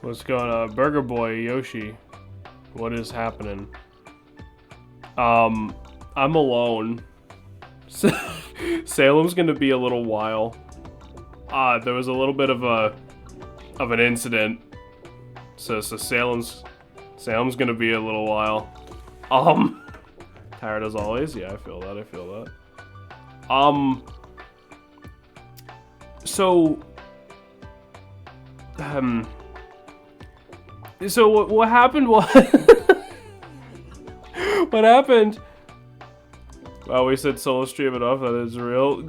What's going on? Burger Boy, Yoshi. What is happening? I'm alone. Salem's gonna be a little while. There was a little bit of an incident. So Salem's gonna be a little while. Tired as always. Yeah, I feel that. So what happened was what happened? Well, we said solo stream it off. That is real.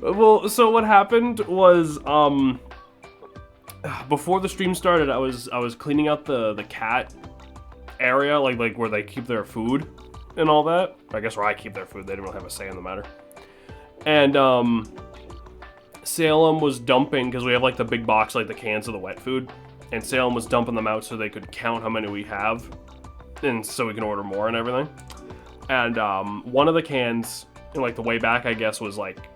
Well, so what happened was before the stream started, I was cleaning out the cat area, like where they keep their food and all that. I guess where I keep their food. They don't really have a say in the matter. And Salem was dumping, because we have like the big box, like the cans of the wet food. And Salem was dumping them out so they could count how many we have, and so we can order more and everything. And one of the cans, like the way back, I guess, was like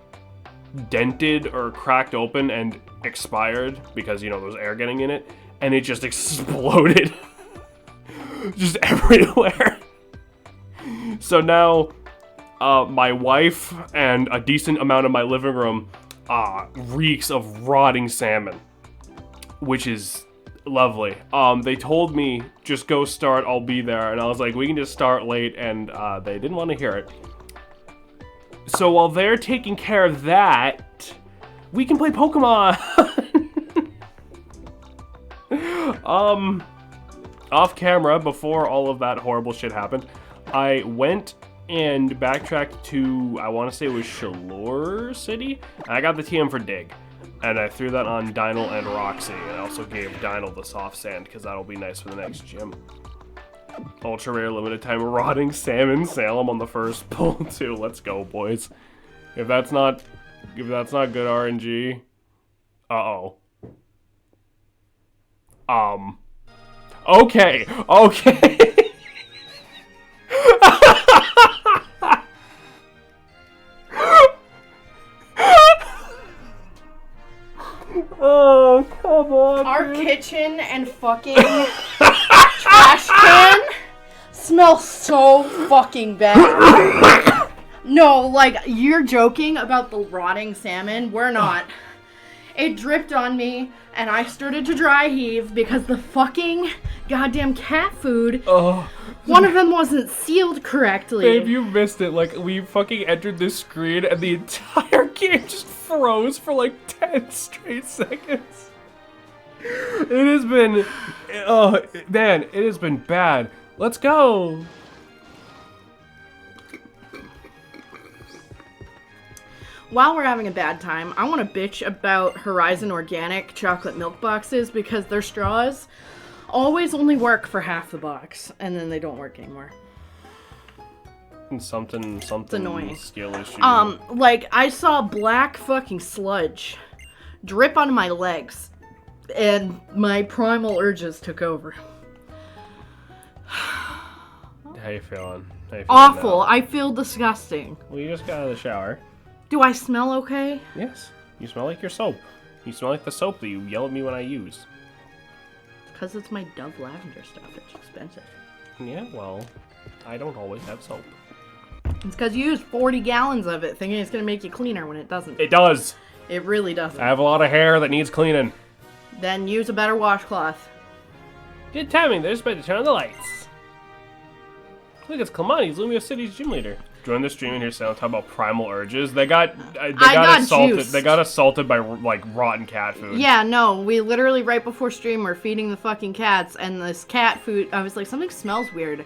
dented or cracked open and expired because, you know, there was air getting in it, and it just exploded just everywhere. So now my wife and a decent amount of my living room reeks of rotting salmon, which is lovely. They told me, just go start, I'll be there. And I was like, we can just start late, and they didn't want to hear it. So while they're taking care of that, we can play Pokemon! Off camera, before all of that horrible shit happened, I went and backtracked to, I want to say it was Shalor City, and I got the TM for Dig. And I threw that on Dynal and Roxy, and I also gave Dynal the soft sand, because that'll be nice for the next gym. Ultra rare limited time rotting salmon Salem on the first pull too. Let's go, boys. If that's not good RNG, okay. Oh, come on. Our kitchen and fucking trash can smell so fucking bad. No, like, you're joking about the rotting salmon. We're not. It dripped on me, and I started to dry heave because the fucking goddamn cat food, one of them wasn't sealed correctly. Babe, you missed it. Like, we fucking entered this screen, and the entire game just froze for like 10 straight seconds. It has been, man, it has been bad. Let's go. While we're having a bad time, I want to bitch about Horizon Organic chocolate milk boxes because their straws always only work for half the box, and then they don't work anymore. Something it's annoying. Skill issue. Like, I saw black fucking sludge drip onto my legs, and my primal urges took over. How you feeling? Awful. Now? I feel disgusting. Well, you just got out of the shower. Do I smell okay? Yes. You smell like your soap. You smell like the soap that you yell at me when I use. Because it's my Dove lavender stuff. It's expensive. Yeah, well, I don't always have soap. It's because you use 40 gallons of it, thinking it's going to make you cleaner when it doesn't. It does. It really doesn't. I have a lot of hair that needs cleaning. Then use a better washcloth. Good timing. They're just about to turn on the lights. Look, it's Clemani. He's Lumia City's gym leader. Join the stream and hear sound talk about primal urges. They got assaulted. Juiced. They got assaulted by like rotten cat food. Yeah, no, we literally right before stream were feeding the fucking cats, and this cat food. I was like, something smells weird,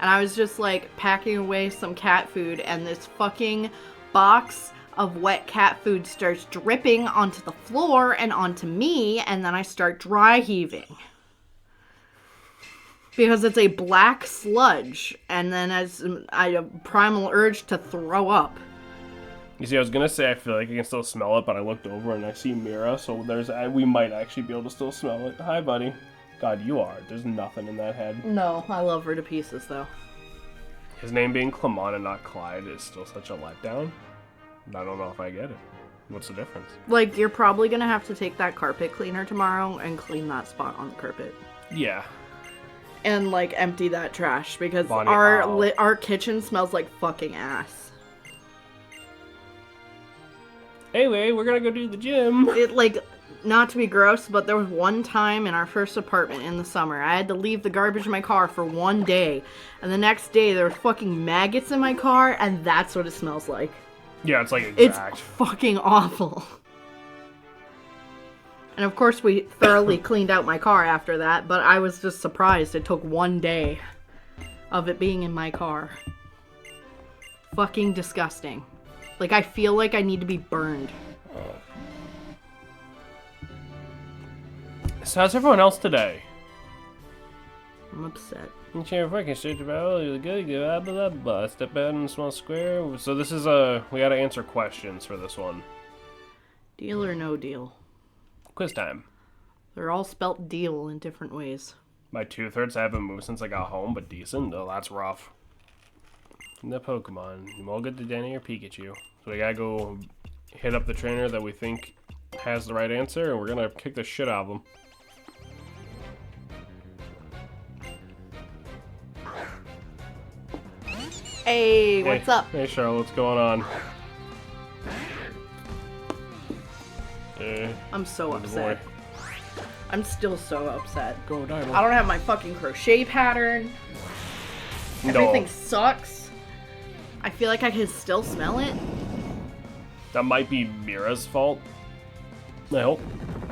and I was just like packing away some cat food, and this fucking box of wet cat food starts dripping onto the floor and onto me, and then I start dry heaving. Because it's a black sludge, and then as I have primal urge to throw up. You see, I was gonna say I feel like I can still smell it, but I looked over and I see Mira, so we might actually be able to still smell it. Hi, buddy. God, you are. There's nothing in that head. No, I love her to pieces, though. His name being Clement and not Clyde is still such a letdown. I don't know if I get it. What's the difference? Like, you're probably gonna have to take that carpet cleaner tomorrow and clean that spot on the carpet. Yeah. And, like, empty that trash, because Bonnie, our kitchen smells like fucking ass. Anyway, we're gonna go do the gym. It, like, not to be gross, but there was one time in our first apartment in the summer, I had to leave the garbage in my car for one day, and the next day there were fucking maggots in my car, and that's what it smells like. Yeah, it's like exact. It's fucking awful. And of course we thoroughly cleaned out my car after that, but I was just surprised it took one day of it being in my car. Fucking disgusting. Like, I feel like I need to be burned. So how's everyone else today? I'm upset. You can't fucking shit about good, blah blah blah. Step out in a small square. So this is we gotta answer questions for this one. Deal or no deal? Quiz time. They're all spelt deal in different ways. My tooth hurts. I haven't moved since I got home, but decent. Oh, that's rough. The Pokemon. We'll get to Danny or Pikachu. So we gotta go hit up the trainer that we think has the right answer, and we're gonna kick the shit out of him. Hey, what's up? Hey, Charlotte, what's going on? I'm so upset. I'm still so upset. Go, Dino. I don't have my fucking crochet pattern. Everything sucks. I feel like I can still smell it. That might be Mira's fault. I hope.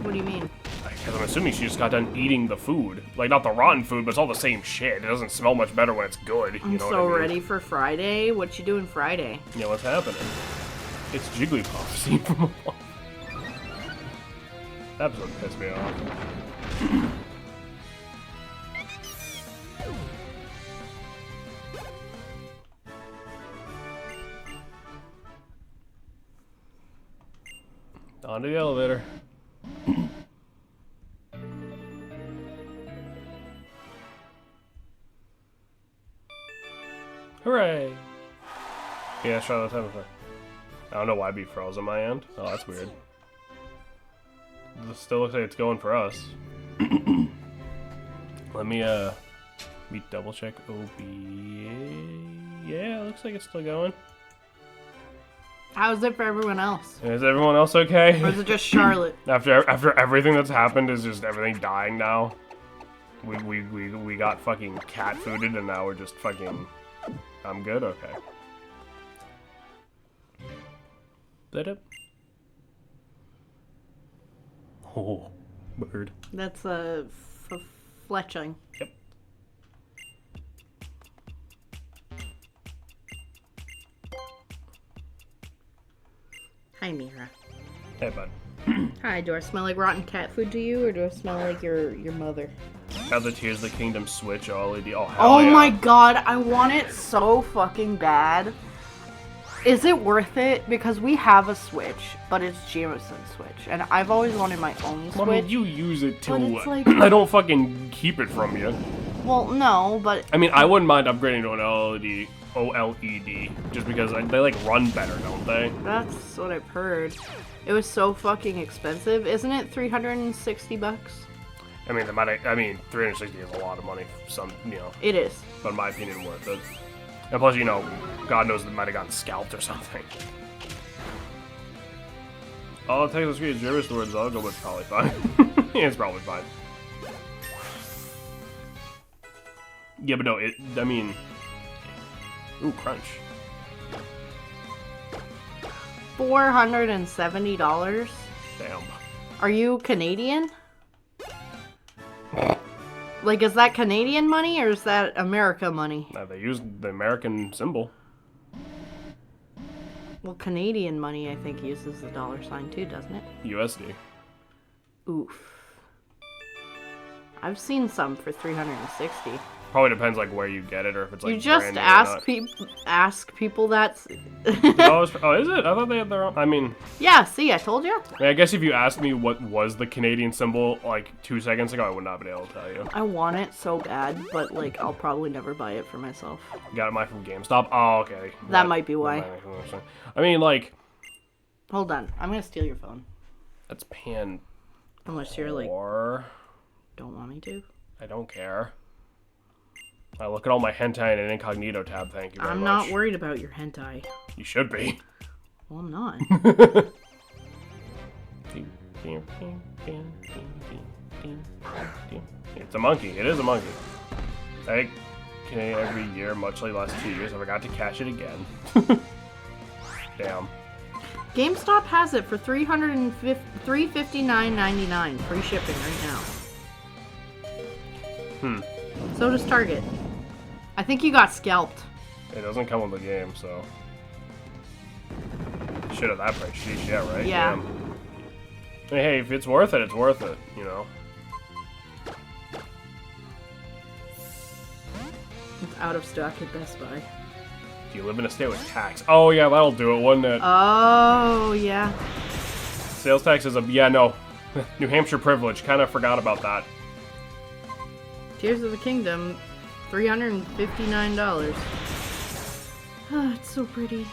What do you mean? Because I'm assuming she just got done eating the food. Like, not the rotten food, but it's all the same shit. It doesn't smell much better when it's good. I'm You know so what I mean? ready for Friday. What you doing Friday? Yeah, what's happening? It's Jigglypuff. Seen from afar. That episode pissed me off. Onto the elevator. Hooray! Yeah, Charlotte's having fun. I don't know why B froze on my end. Oh, that's weird. This still looks like it's going for us. Let me double check OBA. Yeah, it looks like it's still going. How's it for everyone else? Is everyone else okay? Or is it just Charlotte? After everything that's happened, is just everything dying now? We got fucking cat fooded and now we're just fucking... I'm good? Okay. That up? Oh, bird. That's a fletching. Yep. Hi, Mira. Hey, bud. Hi, do I smell like rotten cat food to you, or do I smell like your mother? Have the Tears of the Kingdom Switch OLED. Oh, hell Oh yeah. my god, I want it so fucking bad. Is it worth it? Because we have a Switch, but it's Jameson's Switch, and I've always wanted my own Switch. I mean, you use it too. But it's like- I don't fucking keep it from you. Well, no, but I mean, I wouldn't mind upgrading to an OLED, just because they like run better, don't they? that's what I've heard. It was so fucking expensive. Isn't it 360 bucks? I mean, 360 is a lot of money. For some, you know, It is. but in my opinion, worth it. And plus, you know, God knows they might have gotten scalped or something. All it takes is to Jervis the words I'll go, but it's probably fine. Yeah, it's probably fine. Yeah, but no, I mean... Ooh, crunch. $470? Damn. Are you Canadian? Like, is that Canadian money or is that America money? They used the American symbol. Well, Canadian money, I think, uses the dollar sign too, doesn't it? USD. Oof. I've seen some for 360. Probably depends like where you get it or if it's like You just brand new or ask people that. not. Oh, is it? I thought they had their own. I mean, Yeah, see, I told you. I guess if you asked me what was the Canadian symbol like 2 seconds ago, I would not be able to tell you. I want it so bad, but like I'll probably never buy it for myself. Got mine from GameStop. Oh, okay. That might be why. I mean, like, Hold on. I'm going to steal your phone. That's pan. Unless you're like, Or don't want me to. I don't care. I look at all my hentai in an incognito tab. Thank you very much. I'm not worried about your hentai. You should be. Well, I'm not. It's a monkey. It is a monkey. Every year, much like the last 2 years, I forgot to catch it again. Damn. GameStop has it for $359.99. Free shipping right now. So does Target. I think you got scalped. It doesn't come with the game, so. Shit at that price. Sheesh, yeah, right? Yeah. Damn. I mean, hey, if it's worth it, it's worth it, you know? It's out of stock at Best Buy. Do you live in a state with tax? Oh, yeah, that'll do it, wouldn't it? Oh, yeah. Sales tax is a... Yeah, no. New Hampshire privilege. Kind of forgot about that. Tears of the Kingdom, $359. Oh, it's so pretty.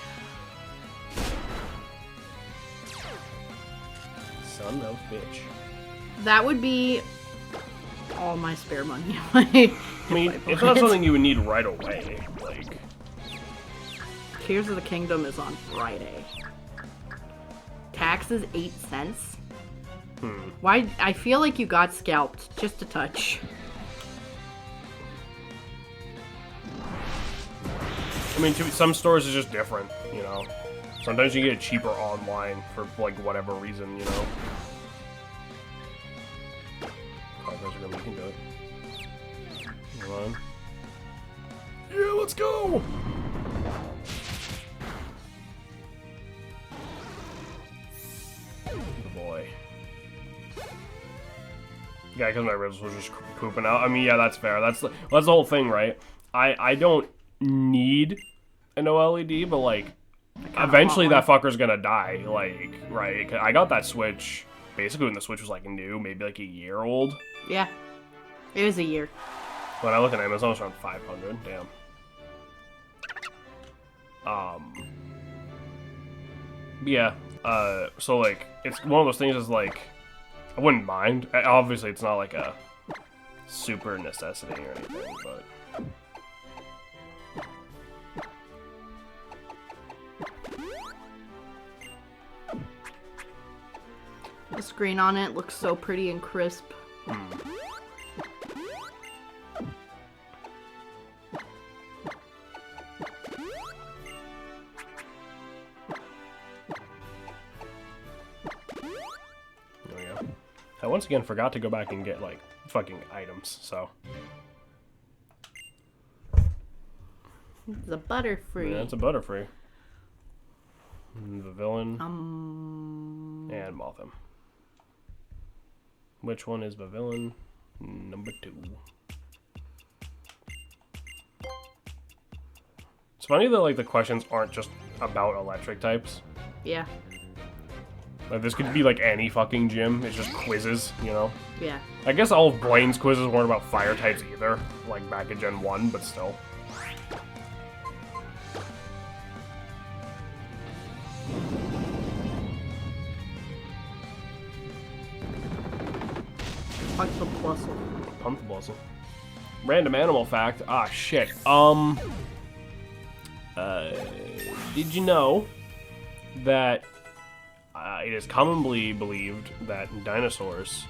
Son of a bitch. That would be all my spare money. I mean, it's not something you would need right away. Like, Tears of the Kingdom is on Friday. Tax is 8 cents. Why? I feel like you got scalped just a touch. I mean, some stores is just different, you know. Sometimes you get it cheaper online for, like, whatever reason, you know. We can do it. Come on. Yeah, let's go! Good boy. Yeah, because my ribs was just pooping out. I mean, yeah, that's fair. That's the whole thing, right? I don't need an OLED, but, like, eventually that fucker's gonna die, like, right? I got that Switch basically when the Switch was, like, new, maybe, like, a year old. Yeah. It was a year. When I look at Amazon, it's around 500. Damn. Yeah. So, like, it's one of those things is, like, I wouldn't mind. Obviously, it's not, like, a super necessity or anything, but... The screen on it looks so pretty and crisp. There we go. I once again forgot to go back and get, like, fucking items, so... It's a Butterfree. Yeah, it's a Butterfree. The villain. And Mothim. Which one is the villain? Number 2. It's funny that, like, the questions aren't just about electric types. Yeah. Like, this could be, like, any fucking gym. It's just quizzes, you know? Yeah. I guess all of Blaine's quizzes weren't about fire types either. Like, back in Gen 1, but still. Punch the Blustle. Pump the Blustle. Random animal fact. Ah, shit. Did you know that it is commonly believed that dinosaurs,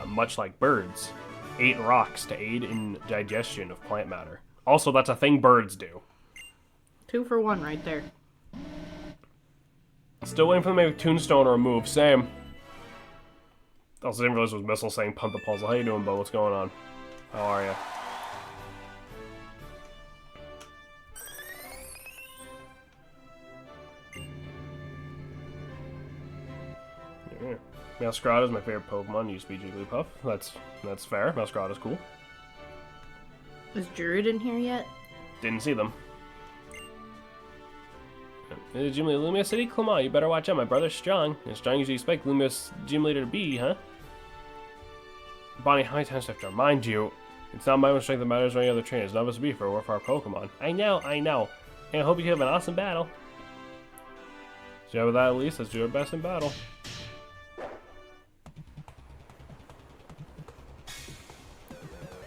much like birds, ate rocks to aid in digestion of plant matter? Also, that's a thing birds do. 2 for 1 right there. Still waiting for them to make a tombstone or a move. Same. Also, didn't realize it was Missile saying pump the puzzle. How you doing, Bo? What's going on? How are ya? Yeah. Meowscarada is my favorite Pokemon. Used to be Jigglypuff. That's fair. Meowscarada's cool. Is Druid in here yet? Didn't see them. Gym Leader Lumia City? Clement, you better watch out. My brother's strong. As strong as you expect Lumia's Gym Leader to be, huh? Bonnie, how many times do I have to remind you? It's not my own strength that matters or any other trainers. None of us be for our Pokemon. I know. And I hope you have an awesome battle. So yeah, with that, at least, let's do our best in battle.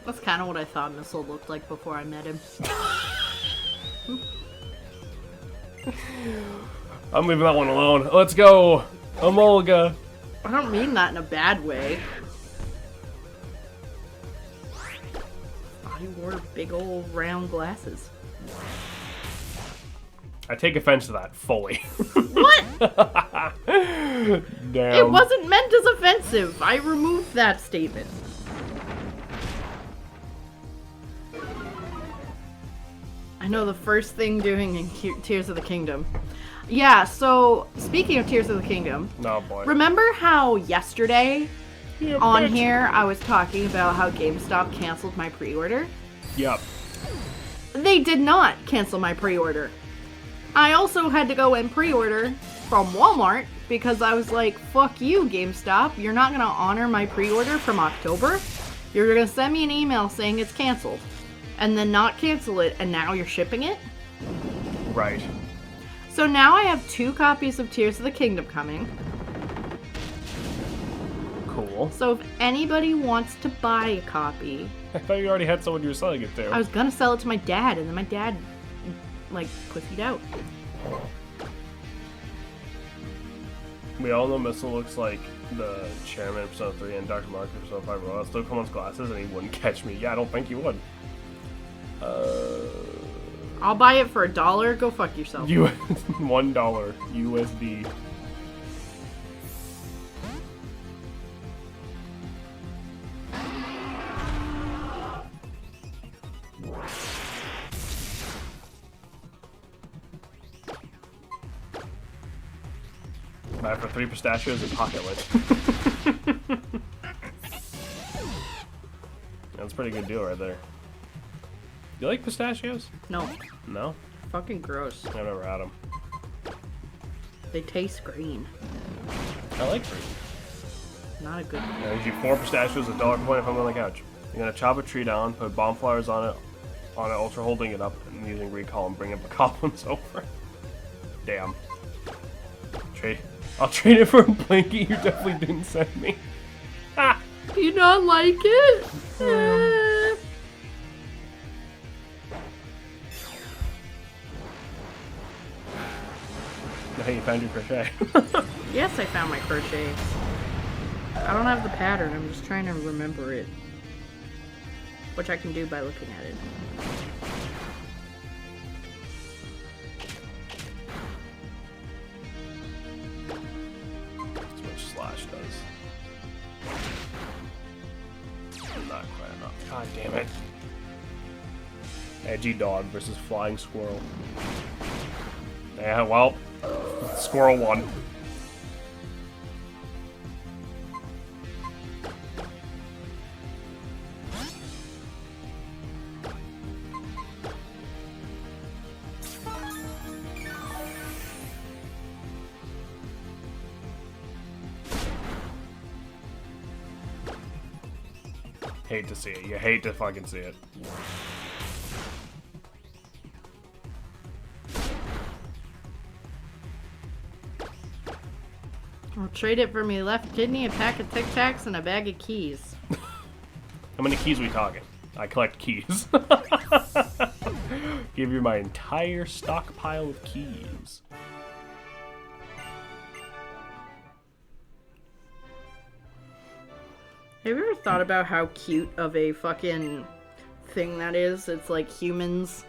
That's kind of what I thought Missile looked like before I met him. I'm leaving that one alone. Let's go, Emolga. I don't mean that in a bad way. I wore big old round glasses. I take offense to that fully. What? Damn. It wasn't meant as offensive. I removed that statement. I know the first thing doing in Tears of the Kingdom. Yeah, so speaking of Tears of the Kingdom, Oh boy. remember how yesterday Yeah, on bitch. here I was talking about how GameStop canceled my pre-order? Yep. They did not cancel my pre-order. I also had to go and pre-order from Walmart because I was like, fuck you, GameStop. You're not going to honor my pre-order from October? You're going to send me an email saying it's canceled and then not cancel it, and now you're shipping it? Right. So now I have 2 copies of Tears of the Kingdom coming. Cool. So if anybody wants to buy a copy, I thought you already had someone you were selling it to. I was gonna sell it to my dad, and then my dad, like, pussied out. We all know Missile looks like the chairman of Persona 3 and Dr. Mark of Persona 5 Royal. Still come on his glasses and he wouldn't catch me. Yeah, I don't think he would. I'll buy it for $1. Go fuck yourself. $1 USD. Buy for 3 pistachios and pocket lid. That's a pretty good deal right there. You like pistachios? No. No? Fucking gross. I've never had them. They taste green. I like fruit. Not a good one. I usually 4 pistachios, $1.20 if I'm on the couch. You're gonna chop a tree down, put bomb flowers on it, ultra holding it up, and using recall and bring up the goblins over. Damn. I'll trade it for a blanket you definitely didn't send me. Ha! Do you not like it? Hey, you found your crochet. Yes, I found my crochet. I don't have the pattern. I'm just trying to remember it. Which I can do by looking at it. That's what Slash does. Not quite enough. God damn it. Edgy dog versus flying squirrel. Yeah, well, squirrel won. Hate to see it. You hate to fucking see it. I'll trade it for me left kidney, a pack of Tic Tacs, and a bag of keys. How many keys are we talking? I collect keys. Give you my entire stockpile of keys. Have you ever thought about how cute of a fucking thing that is? It's like humans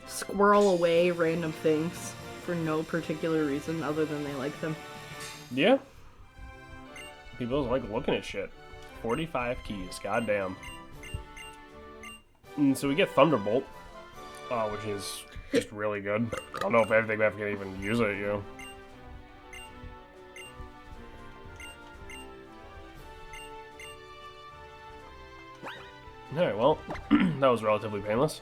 squirrel away random things for no particular reason other than they like them. Yeah. People just like looking at shit. 45 keys, goddamn. And so we get Thunderbolt, which is just really good. I don't know if everything we have to even use it, you know. Alright, well, that was relatively painless.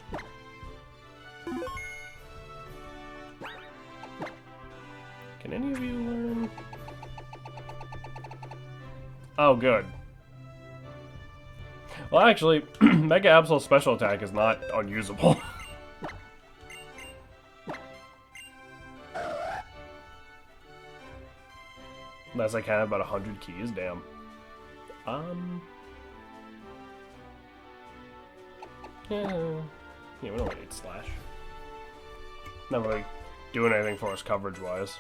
Can any of you learn? Oh, good. Well, actually, Mega Absol's special attack is not unusable. Unless I can have about 100 keys, damn. Yeah, we don't need slash. Not really doing anything for us coverage-wise.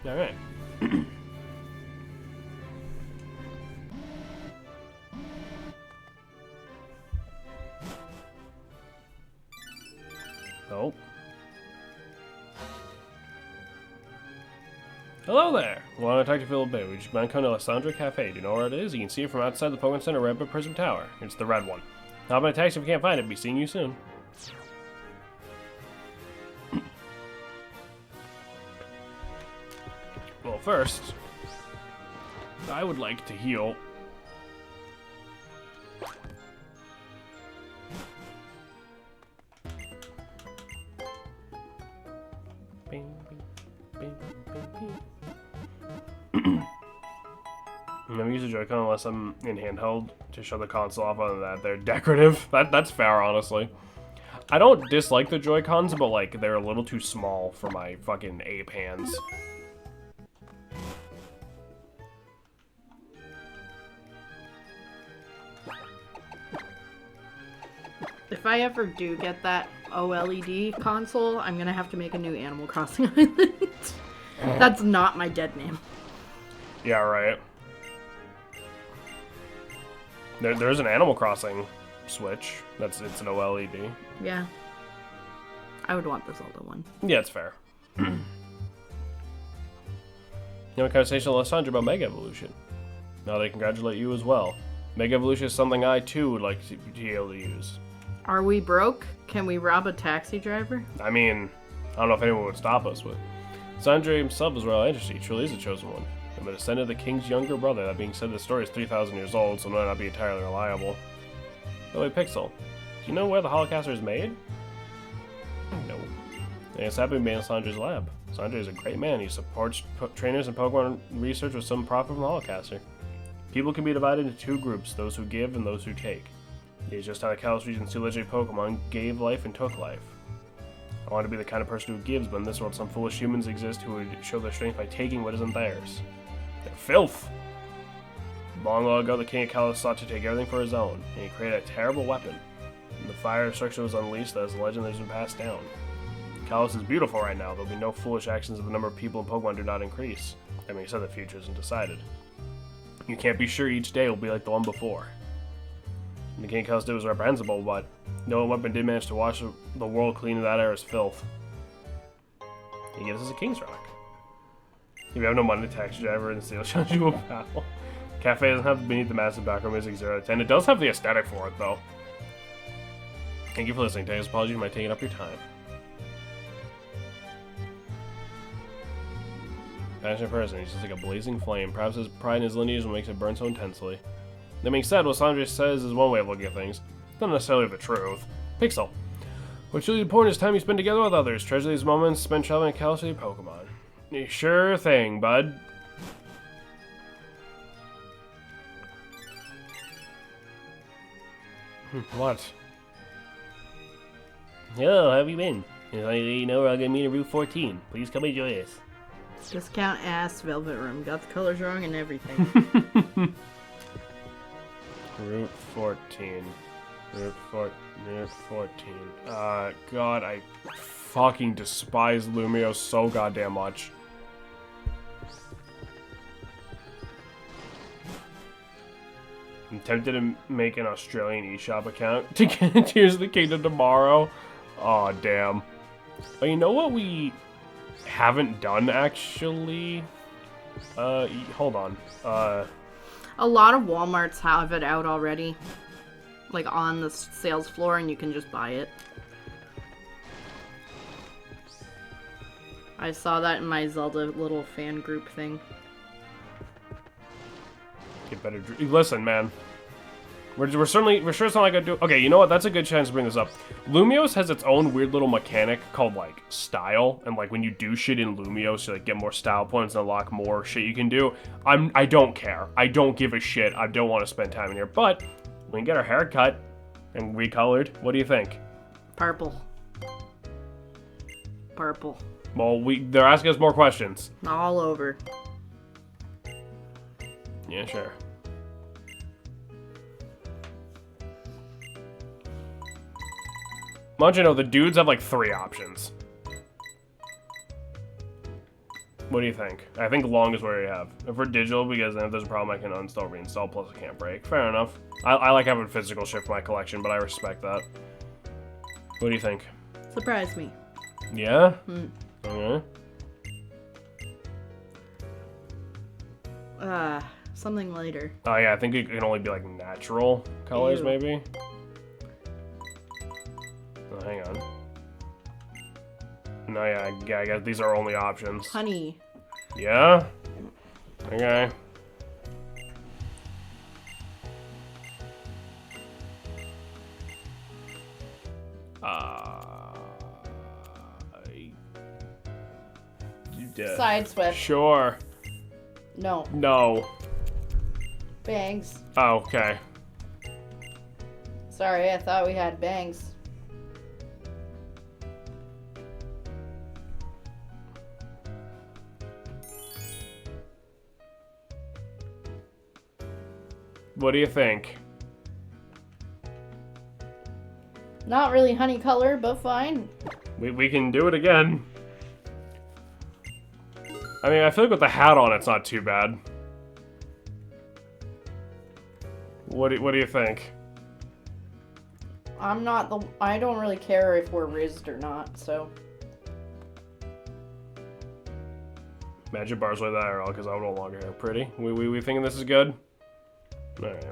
Alright. Oh. Hello there! Want to talk to you for a little bit? Would you mind coming to Alessandra Cafe? Do you know where it is? You can see it from outside the Pokemon Center right by Prism Tower. It's the red one. Hop in a taxi if you can't find it. Be seeing you soon. Well, first, I would like to heal. Never use a Joy-Con unless I'm in handheld to show the console off. Other than that, they're decorative. That's fair, honestly. I don't dislike the Joy-Cons, but like they're a little too small for my fucking ape hands. If I ever do get that OLED console, I'm gonna have to make a new Animal Crossing island. That's not my dead name. Yeah, right. There's an Animal Crossing Switch. It's an OLED. Yeah. I would want the Zelda one. Yeah, it's fair. You have a conversation with Alessandra about Mega Evolution. Now they congratulate you as well. Mega Evolution is something I too would like to be able to use. Are we broke? Can we rob a taxi driver? I mean, I don't know if anyone would stop us, but Sandra himself is royal majesty. He truly is a chosen one. I'm a descendant of the king's younger brother. That being said, the story is 3,000 years old, so it might not be entirely reliable. Oh wait, Pixel. Do you know where the Holocaster is made? No. And it's happening to be in Sandra's lab. Sandra is a great man. He supports trainers and Pokemon research with some profit from the Holocaster. People can be divided into two groups, those who give and those who take. It's just how the Kalos region's two legendary Pokemon gave life and took life. I want to be the kind of person who gives, but in this world some foolish humans exist who would show their strength by taking what isn't theirs. They're filth! Long ago, the King of Kalos sought to take everything for his own, and he created a terrible weapon. And the fire of destruction was unleashed as a legend that has been passed down. Kalos is beautiful right now. There'll be no foolish actions if the number of people in Pokemon do not increase. That being said, the future isn't decided. You can't be sure each day will be like the one before. And the King of Kalos did was reprehensible, but no weapon did manage to wash the world clean of that era's filth. He gives us a King's Rock. If you have no money to taxi driver and steal challenge you will battle. Cafe doesn't have beneath the massive background music 0 out of 10. It does have the aesthetic for it, though. Thank you for listening. Take apology for my taking up your time. Passionate person. He's just like a blazing flame. Perhaps his pride in his lineage will make it burn so intensely. That being said, what Sandra says is one way of looking at things. It's not necessarily the truth. Pixel. What's really important is time you spend together with others. Treasure these moments spent traveling at Kalos with your Pokemon. Sure thing, bud. What? Hello, how have you been? You know we're gonna meet in Route 14. Please come enjoy us. Discount ass Velvet Room. Got the colors wrong and everything. Route 14. Route 14. God, I fucking despise Lumio so goddamn much. I'm tempted to make an Australian eShop account to get Tears of the Kingdom tomorrow. Aw, damn. But you know what we haven't done, actually? Hold on. A lot of Walmarts have it out already. Like, on the sales floor, and you can just buy it. I saw that in my Zelda little fan group thing. Get better. Listen, man. We're sure it's not like I do. Okay, you know what? That's a good chance to bring this up. Lumios has its own weird little mechanic called like style, and like when you do shit in Lumios, you like get more style points and unlock more shit you can do. I don't care. I don't give a shit. I don't want to spend time in here. But we can get our hair cut and recolored. What do you think? Purple. Purple. Well, they're asking us more questions. All over. Yeah, sure. Why don't you know, the dudes have like 3 options. What do you think? I think long is where you have. If we're digital, because then if there's a problem, I can uninstall, reinstall, plus it can't break. Fair enough. I like having physical shit for my collection, but I respect that. What do you think? Surprise me. Yeah? Okay. Something later. Oh yeah, I think it can only be like natural colors, Ew. maybe. Oh, hang on. No, yeah, I guess these are only options. Honey. Yeah? Okay. Sideswipe. Sure. No. No. Bangs. Oh, okay. Sorry, I thought we had bangs. What do you think? Not really honey color, but fine. We can do it again. I mean, I feel like with the hat on, it's not too bad. What do you think? I don't really care if we're rizzed or not, so. Magic bars with that IRL because I have no longer hair. Pretty. We thinking this is good? Alright.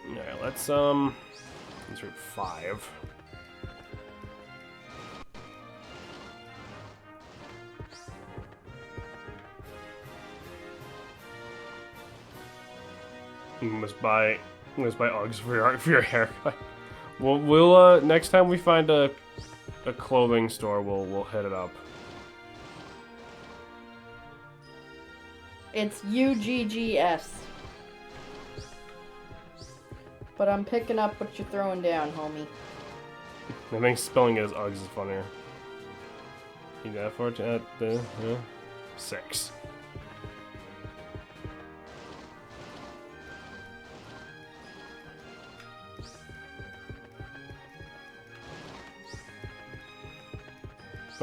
Alright, let's read 5. You must buy Uggs for your haircut. We'll next time we find a clothing store, we'll hit it up. It's UGGS. But I'm picking up what you're throwing down, homie. I think spelling it as Uggs is funnier. You got 14 at the 6.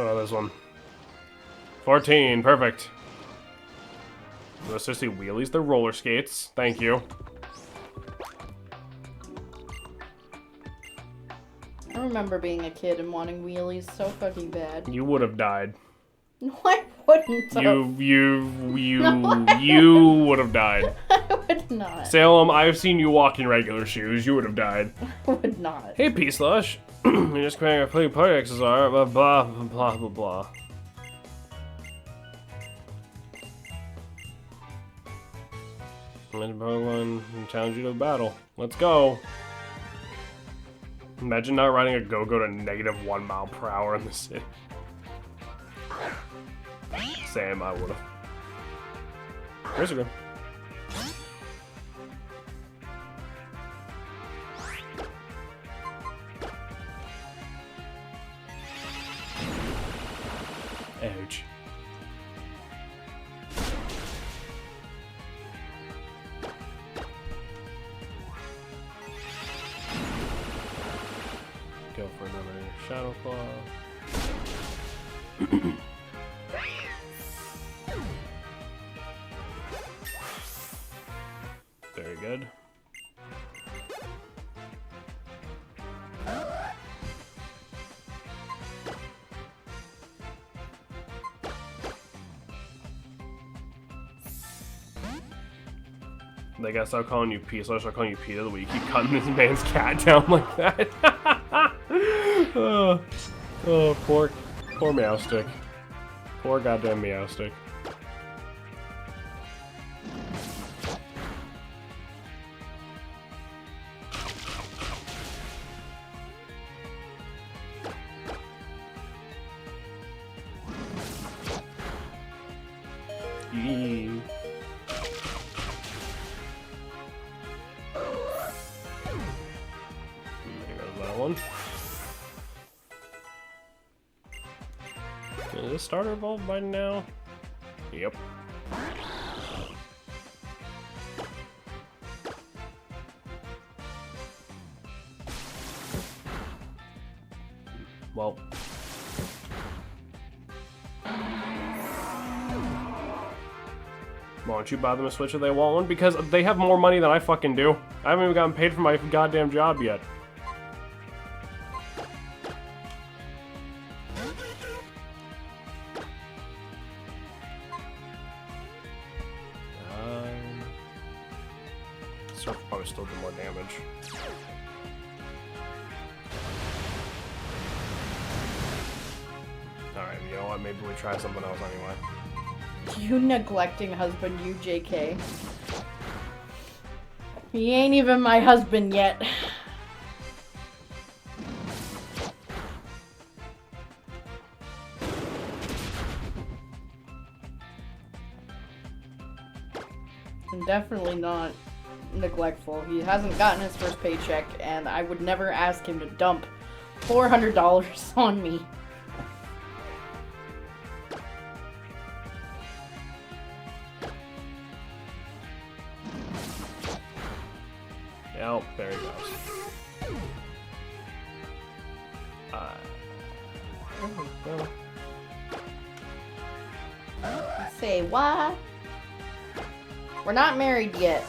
Oh, this one. 14, perfect. Those are seriously wheelies, they're roller skates. Thank you. I remember being a kid and wanting wheelies so fucking bad. You would have died. No, I wouldn't have. You would have died. I would not. Salem, I've seen you walk in regular shoes. You would have died. I would not. Hey, P-Slush. You're just creating a play party exercise. Blah, blah, blah, blah, blah. And Pokemon challenge you to battle. Let's go. Imagine not riding a go-go to -1 mile per hour in the city. Same, I would've. Where's it go? Ouch. Go for another Shadow Claw. Very good. I guess I'll calling you P, so I'll start calling you Peter the way you keep cutting this man's cat down like that. Oh, poor Meowstick. Poor goddamn Meowstick. Yee. There goes that one. Is this starter evolved by now? Yep. Well. Why don't you buy them a Switch if they want one? Because they have more money than I fucking do. I haven't even gotten paid for my goddamn job yet. Surf probably still do more damage. Alright, you know what? Maybe we try something else anyway. You neglecting husband, you JK. He ain't even my husband yet. I'm definitely not neglectful. He hasn't gotten his first paycheck, and I would never ask him to dump $400 on me. Oh, there he goes. Say what? We're not married yet.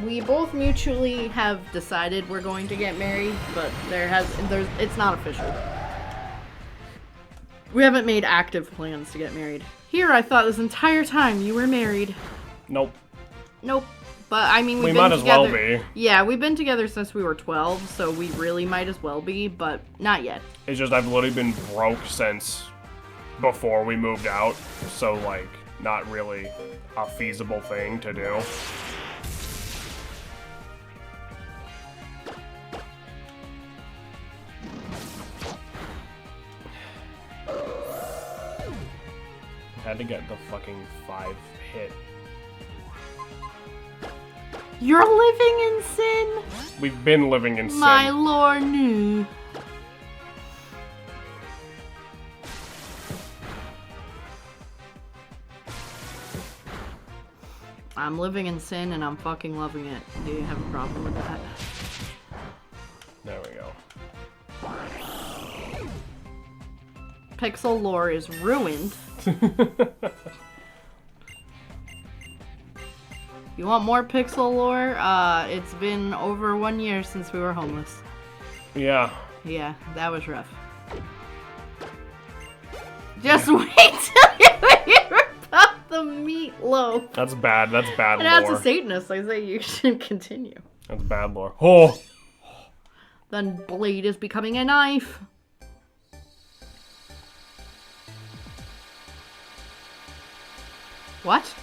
We both mutually have decided we're going to get married, but it's not official. We haven't made active plans to get married. Here, I thought this entire time you were married. Nope. Nope. But I mean, we we've might been as well together. be. Yeah, we've been together since we were 12, so we really might as well be, but not yet. It's just I've literally been broke since before we moved out, so like not really a feasible thing to do. Had to get the fucking 5 hit. You're living in sin? We've been living in sin. My lord knew. I'm living in sin and I'm fucking loving it. Do you have a problem with that? There we go. Pixel lore is ruined. You want more pixel lore? It's been over 1 year since we were homeless. Yeah. Yeah, that was rough. Just wait till you hear about the meatloaf. That's bad. That's bad And lore. as a Satanist, I say you should continue. That's bad lore. Oh! Then blade is becoming a knife. What?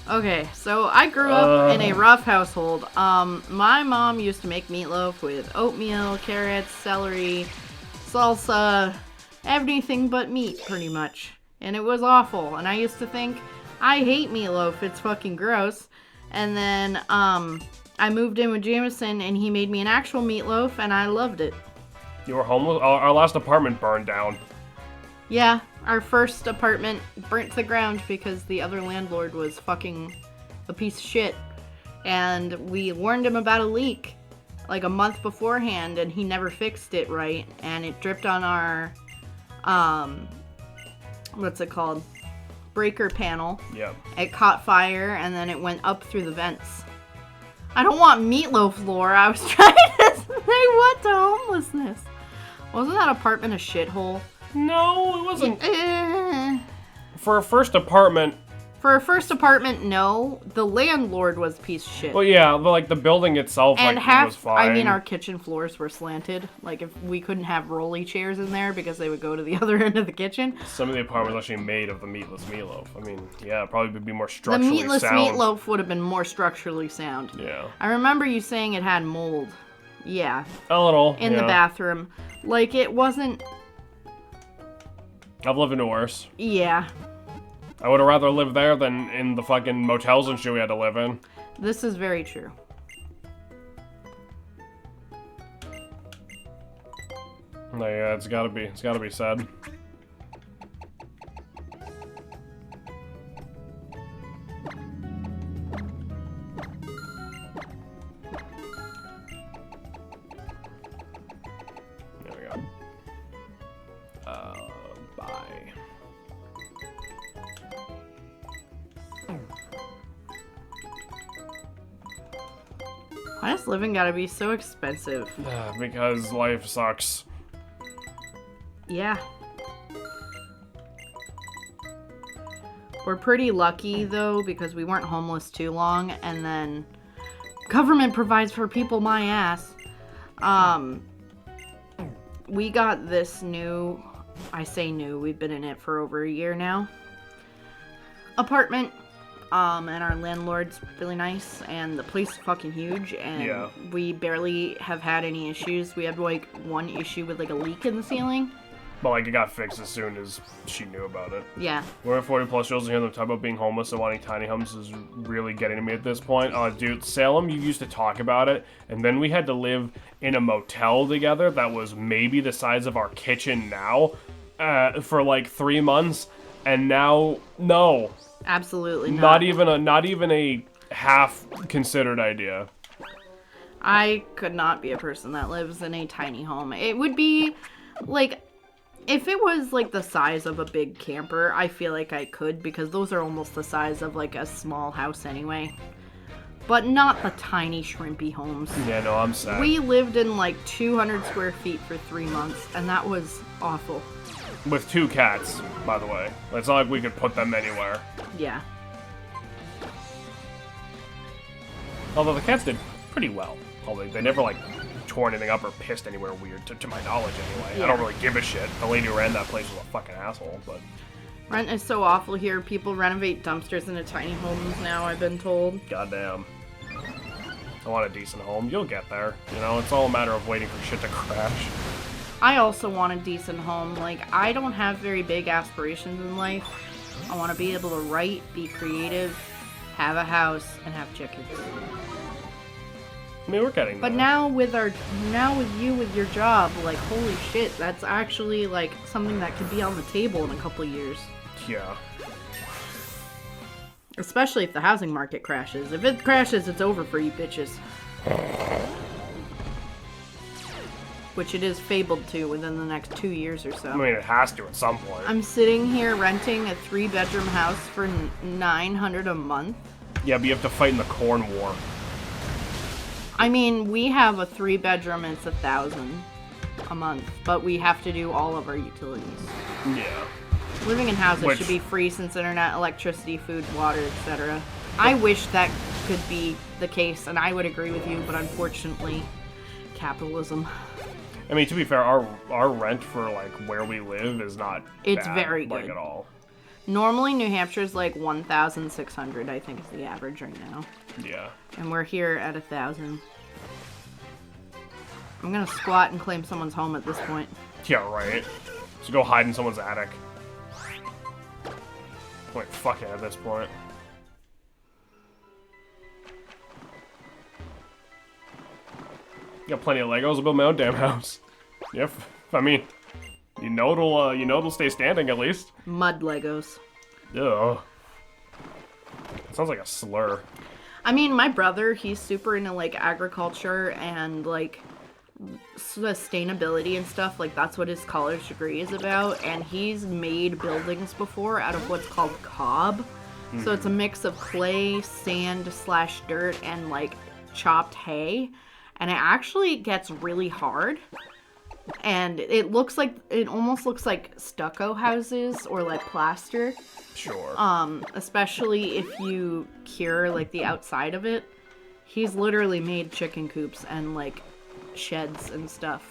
Okay, so I grew up in a rough household. My mom used to make meatloaf with oatmeal, carrots, celery, salsa, everything but meat, pretty much. And it was awful. And I used to think, I hate meatloaf, it's fucking gross. And then, I moved in with Jameson and he made me an actual meatloaf and I loved it. You were homeless? Our last apartment burned down. Yeah, our first apartment burnt to the ground because the other landlord was fucking a piece of shit. And we warned him about a leak like a month beforehand and he never fixed it right. And it dripped on our, what's it called? Breaker panel. Yep. It caught fire and then it went up through the vents. I don't want meatloaf lore. I was trying to say what to homelessness. Wasn't that apartment a shithole? No, it wasn't. For a first apartment. For a first apartment, no. The landlord was a piece of shit. Well, yeah, but like the building itself, and like, was fine. I mean, our kitchen floors were slanted. Like, if we couldn't have rolly chairs in there because they would go to the other end of the kitchen. Some of the apartments actually made of the meatless meatloaf. I mean, yeah, it probably would be more structurally sound. The meatless meatloaf would have been more structurally sound. Yeah. I remember you saying it had mold. Yeah. A little. In the bathroom. Like, it wasn't... I've lived in worse. Yeah. I would have rather lived there than in the fucking motels and shit we had to live in. This is very true. Yeah, it's gotta be said. There we go. Bye. Why does living gotta be so expensive? Because life sucks. Yeah. We're pretty lucky, though, because we weren't homeless too long, and then government provides for people my ass. We got this new, I say new, we've been in it for over a year now, apartment. And our landlord's really nice, and the place is fucking huge, and we barely have had any issues. We had, like, one issue with, like, a leak in the ceiling. But, like, it got fixed as soon as she knew about it. Yeah. We're at 40 plus years and hearing them talk about being homeless and wanting tiny homes is really getting to me at this point. Dude, Salem, you used to talk about it, and then we had to live in a motel together that was maybe the size of our kitchen now for, like, 3 months, and now, no. Absolutely not. Not even a half considered idea. I could not be a person that lives in a tiny home. It would be like, if it was like the size of a big camper, I feel like I could, because those are almost the size of like a small house anyway. But not the tiny shrimpy homes. Yeah, no, I'm sad. We lived in like 200 square feet for 3 months, and that was awful. With 2 cats, by the way. It's not like we could put them anywhere. Yeah. Although the cats did pretty well. Although they never, like, tore anything up or pissed anywhere weird, to my knowledge anyway. Yeah. I don't really give a shit. The lady who ran that place was a fucking asshole, but... Rent is so awful here. People renovate dumpsters into tiny homes now, I've been told. Goddamn. I want a decent home. You'll get there. You know, it's all a matter of waiting for shit to crash. I also want a decent home. Like, I don't have very big aspirations in life. I want to be able to write, be creative, have a house, and have chickens. I mean, we're getting there. But now with you with your job, like, holy shit, that's actually like something that could be on the table in a couple of years. Yeah. Especially if the housing market crashes. If it crashes, it's over for you bitches. Which it is fabled to within the next 2 years or so. I mean, it has to at some point. I'm sitting here renting a 3-bedroom house for $900 a month. Yeah, but you have to fight in the corn war. I mean, we have a 3-bedroom and it's $1,000 a month, but we have to do all of our utilities. Yeah. Living in houses should be free since internet, electricity, food, water, etc. I wish that could be the case, and I would agree with you, but unfortunately, capitalism. I mean, to be fair, our rent for, like, where we live is not bad, very good. like, at all. Normally, New Hampshire's like 1,600, I think is the average right now. Yeah. And we're here at 1,000. I'm gonna squat and claim someone's home at this point. Yeah, right. So go hide in someone's attic. Wait, fuck it at this point. Got plenty of Legos. I'll build my own damn house. Yep. I mean, you know it'll stay standing at least. Mud Legos. Ugh. It sounds like a slur. I mean, my brother, he's super into like agriculture and like sustainability and stuff. Like, that's what his college degree is about. And he's made buildings before out of what's called cob. So it's a mix of clay, sand / dirt, and like chopped hay. And it actually gets really hard. And it almost looks like stucco houses or like plaster. Sure. Especially if you cure like the outside of it. He's literally made chicken coops and like sheds and stuff.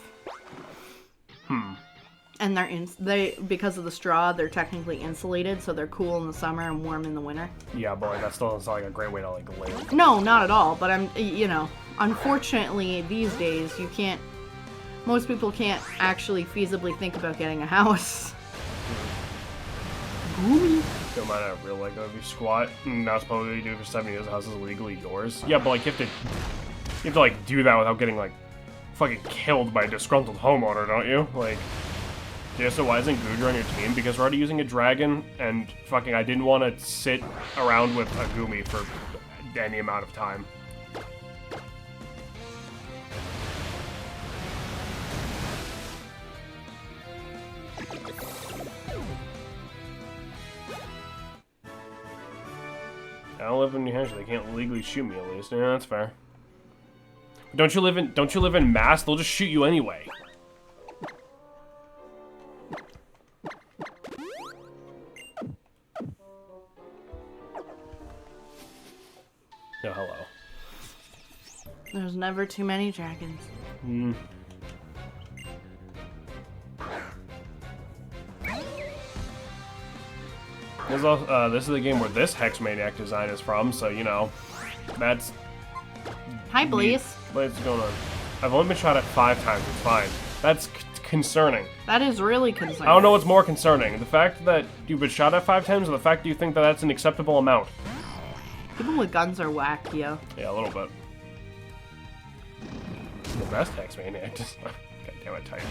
And they because of the straw, they're technically insulated, so they're cool in the summer and warm in the winter. Yeah, boy, that still doesn't sound like a great way to like live. No, not at all. But unfortunately, these days most people can't actually feasibly think about getting a house. Don't mind out of real Lego if you squat. Not supposed to do it for 7 years. The house is legally yours. Yeah, but like you have to like do that without getting like fucking killed by a disgruntled homeowner, don't you? Like, yeah. So why isn't Goodra on your team? Because we're already using a dragon, and fucking I didn't want to sit around with a Gumi for any amount of time. I don't live in New Hampshire. They can't legally shoot me, at least. Yeah, that's fair. Don't you live in Mass? They'll just shoot you anyway. Oh, hello. There's never too many dragons. Hmm. This is the game where this Hex Maniac design is from, so, you know, that's... Hi, Blaze. What's going on? I've only been shot at 5 times, it's fine. That's concerning. That is really concerning. I don't know what's more concerning. The fact that you've been shot at 5 times, or the fact that you think that that's an acceptable amount? People with guns are whack, yo. Yeah, a little bit. The best Hex Maniac design. God damn it, Titan.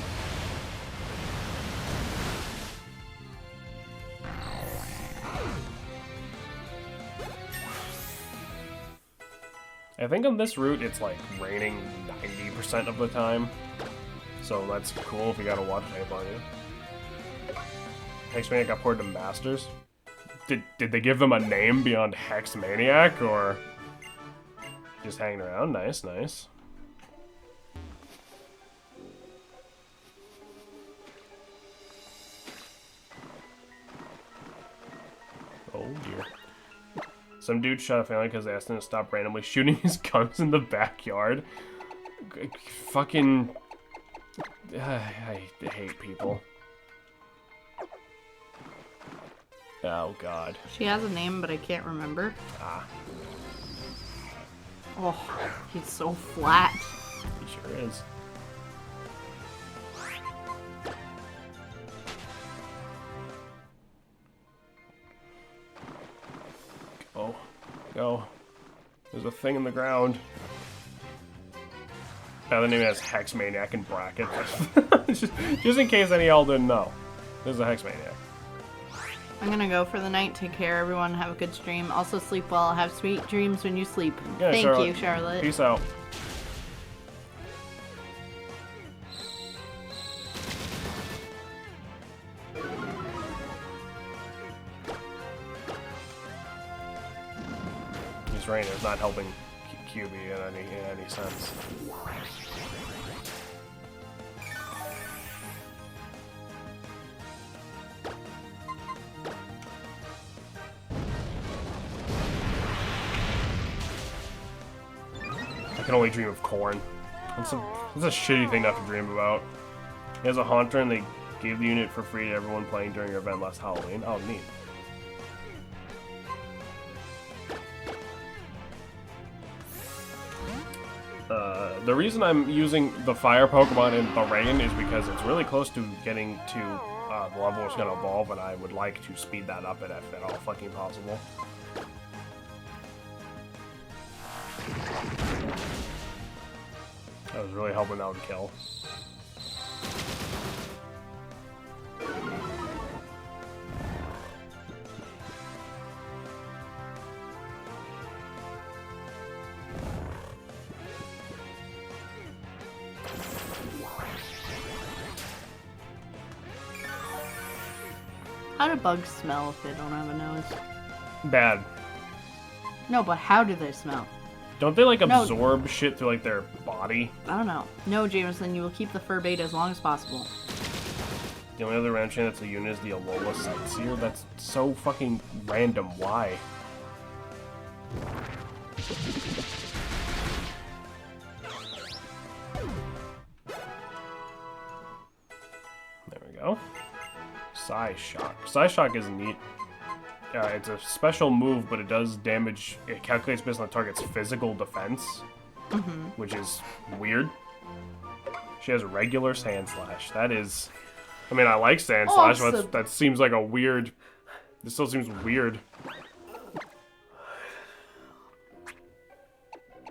I think on this route, it's like raining 90% of the time. So that's cool if you got a watch tape on you. Hex Maniac got ported to Masters. Did they give them a name beyond Hex Maniac, or just hanging around? Nice, nice. Oh dear. Some dude shot a family because they asked him to stop randomly shooting his guns in the backyard. Fucking... I hate people. Oh, God. She has a name, but I can't remember. Ah. Oh, he's so flat. He sure is. Go. Go. There's a thing in the ground. Now the name has Hex Maniac in brackets. just in case any of y'all didn't know. There's a Hex Maniac. I'm gonna go for the night. Take care, everyone. Have a good stream. Also, sleep well. Have sweet dreams when you sleep. Yeah, Thank Charlotte. you, Charlotte. Peace out. This rain is not helping QB in any sense. I can only dream of corn. That's a shitty thing to have to dream about. He has a Haunter and they gave the unit for free to everyone playing during your event last Halloween. Oh, neat. The reason I'm using the fire Pokemon in the rain is because it's really close to getting to the level it's going to evolve, and I would like to speed that up if at all fucking possible. I was really hoping that would kill. How do bugs smell if they don't have a nose? Bad. No, but how do they smell? Don't they like absorb shit through like their body? I don't know. No, Jameson, you will keep the fur bait as long as possible. The only other random chain that's a unit is the Alola Sightseer. That's so fucking random. Why? There we go. Psyshock. Psyshock is neat. It's a special move, but it does damage. It calculates based on the target's physical defense, which is weird. She has regular Sand Slash. That is... I mean, I like Sand Slash, but that seems like a weird This still seems weird.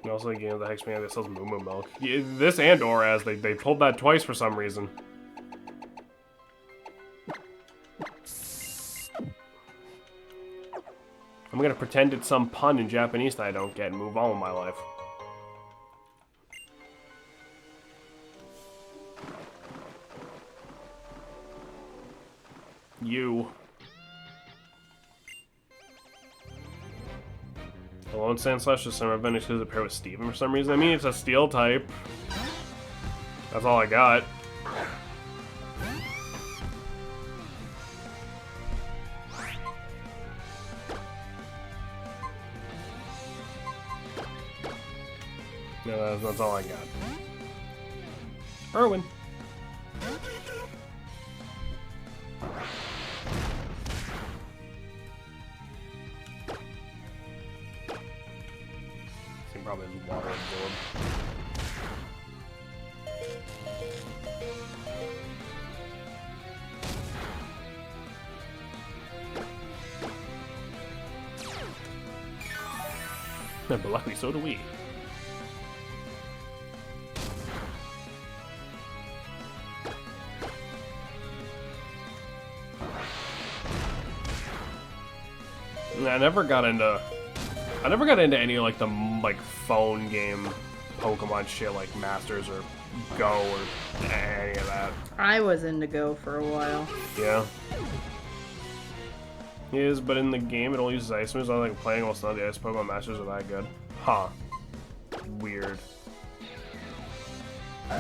And also the game that Hex Man that sells Moo Moo Milk. Yeah, this and Oraz, they pulled that twice for some reason. I'm gonna pretend it's some pun in Japanese that I don't get and move on with my life. You. The Lone Sand Slash is some revenge because it pair with Steven for some reason. I mean, it's a steel type. That's all I got. No, that's all I got. Erwin. He probably has water absorbed. But luckily, so do we. I never got into any like the phone game Pokemon shit like Masters or Go or any of that. I was into Go for a while. Yeah. It is, but in the game it only uses ice moves. I think playing almost none of the ice Pokemon Masters are that good. Huh. Weird.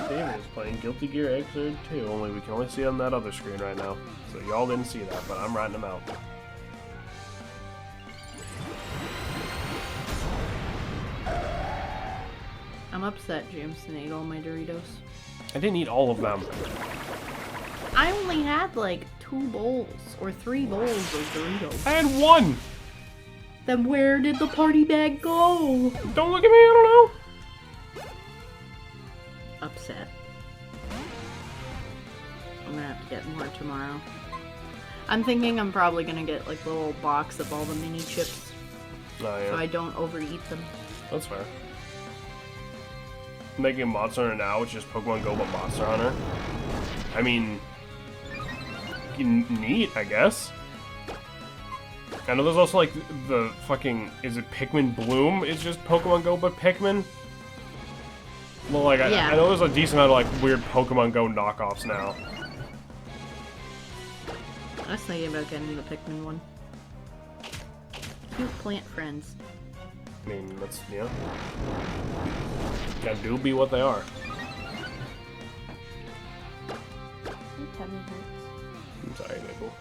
David is playing Guilty Gear Xrd 2, only we can only see it on that other screen right now. So y'all didn't see that, but I'm writing them out. I'm upset Jameson ate all my Doritos. I didn't eat all of them. I only had like 2 bowls or 3 bowls of Doritos. I had 1! Then where did the party bag go? Don't look at me, I don't know! Upset. I'm gonna have to get more tomorrow. I'm thinking I'm probably gonna get like a little box of all the mini chips. Oh, yeah. So I don't overeat them. That's fair. Making a Monster Hunter now, which is Pokemon Go but Monster Hunter. I mean, neat, I guess. I know there's also like the fucking, is it Pikmin Bloom? It's just Pokemon Go but Pikmin? Well, like, yeah. I know there's a decent amount of like weird Pokemon Go knockoffs now. I was thinking about getting the Pikmin one. Cute plant friends. I mean, that's, yeah. That do be what they are. My tummy hurts. I'm sorry, Nickel.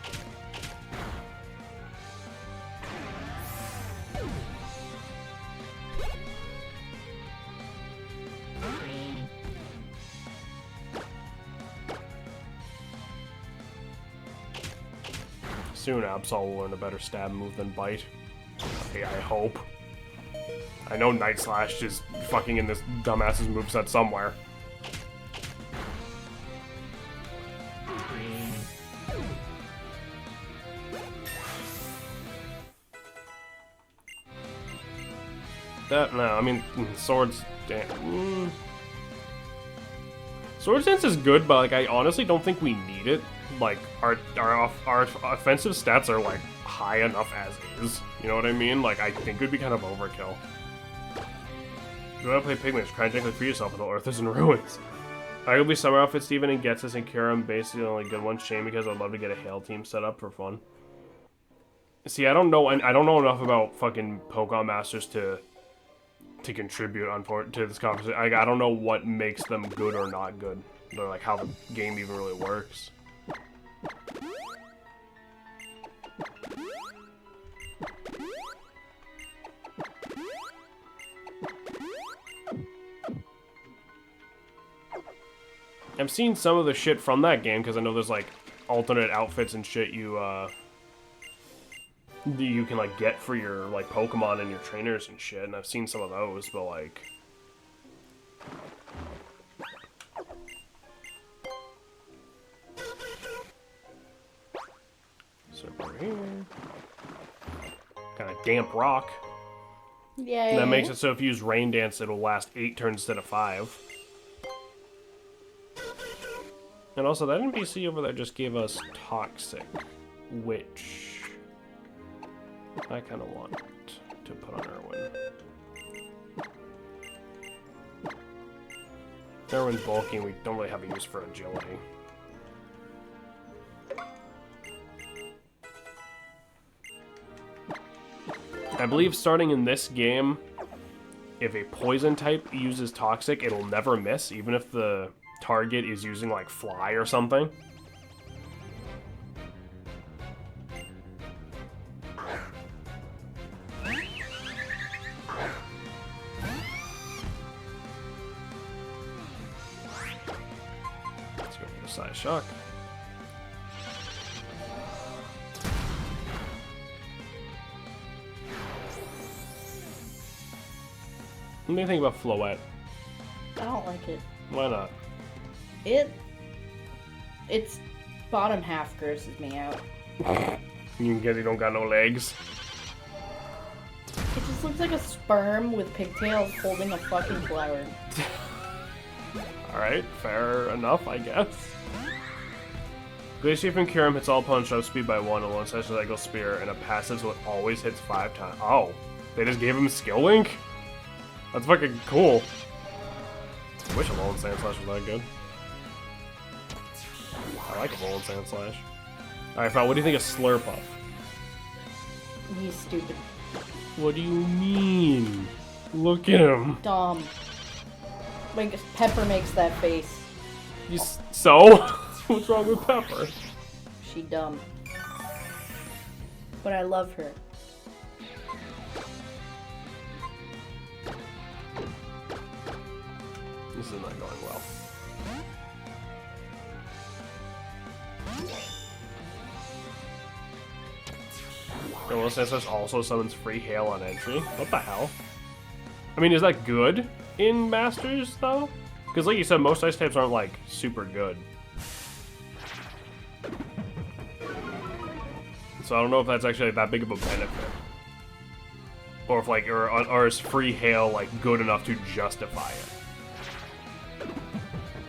Soon Absol will learn a better stab move than Bite. Okay, I hope. I know Night Slash is fucking in this dumbass's moveset somewhere. No, I mean, Swords Dance. Swords Dance is good, but like I honestly don't think we need it. Like our offensive stats are like high enough as is. You know what I mean? Like I think it would be kind of overkill. If you want to play Pikmin, cryognically free yourself until Earth is in ruins. Arguably summer outfit Steven and gets us and Kira basically the only good one. Shame because I'd love to get a Hail team set up for fun. See, I don't know enough about fucking Pokemon Masters to contribute to this conversation. I don't know what makes them good or not good. Or like how the game even really works. I've seen some of the shit from that game because I know there's like alternate outfits and shit you can like get for your like Pokemon and your trainers and shit, and I've seen some of those, but like so over here. Kind of damp rock. Yay. And that makes it so if you use Rain Dance, it'll last 8 turns instead of 5. And also, that NPC over there just gave us Toxic, which I kind of want to put on Erwin. Erwin's bulky, and we don't really have a use for agility. I believe starting in this game, if a poison type uses Toxic, it'll never miss, even if the target is using, like, Fly or something. Let's go for the Side Shock. What do you think about Floette? I don't like it. Why not? Its bottom half grosses me out. Because you don't got no legs. It just looks like a sperm with pigtails holding a fucking flower. Alright, fair enough, I guess. Glacier from Kyurem hits all opponents up speed by 1, a lone session cycle spear, and a passive so it always hits 5 times. Oh, they just gave him Skill Link? That's fucking cool. I wish a Alolan Sand Slash was that good. I like a Alolan Sand Slash. Alright, Fal, what do you think of Slurpuff? He's stupid. What do you mean? Look at him. Dumb. Like, Pepper makes that face. So? What's wrong with Pepper? She dumb. But I love her. This is not going well. Alolan Sand Slash also summons free hail on entry. What the hell? I mean, is that good in Masters, though? Because like you said, most ice types aren't, like, super good. So I don't know if that's actually that big of a benefit. Or if, like, or is free hail, like, good enough to justify it.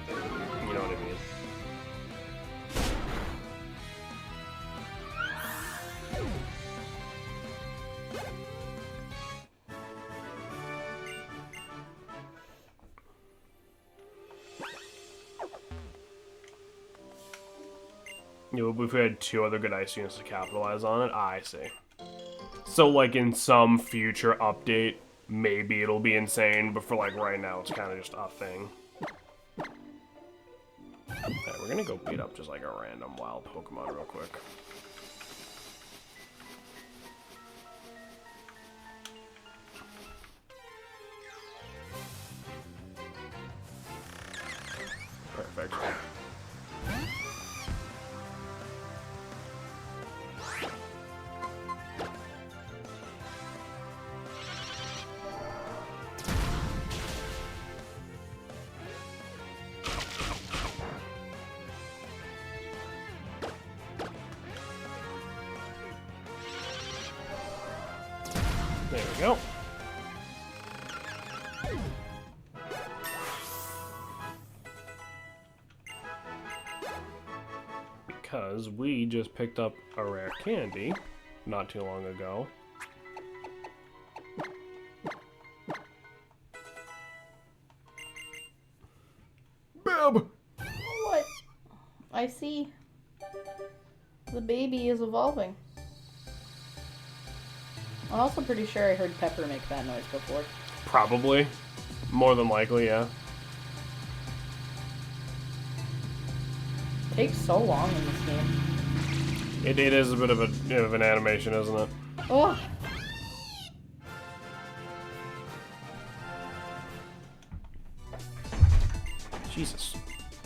You know what I mean? You know, if we had 2 other good ice units to capitalize on it, I see. So, like, in some future update, maybe it'll be insane, but for, like, right now, it's kind of just a thing. Alright, we're gonna go beat up just, like, a random wild Pokemon real quick. Perfect. There we go. Because we just picked up a rare candy not too long ago. Bib! What? I see. The baby is evolving. I'm also pretty sure I heard Pepper make that noise before. Probably. More than likely, yeah. It takes so long in this game. It is a bit of an animation, isn't it? Oh! Jesus.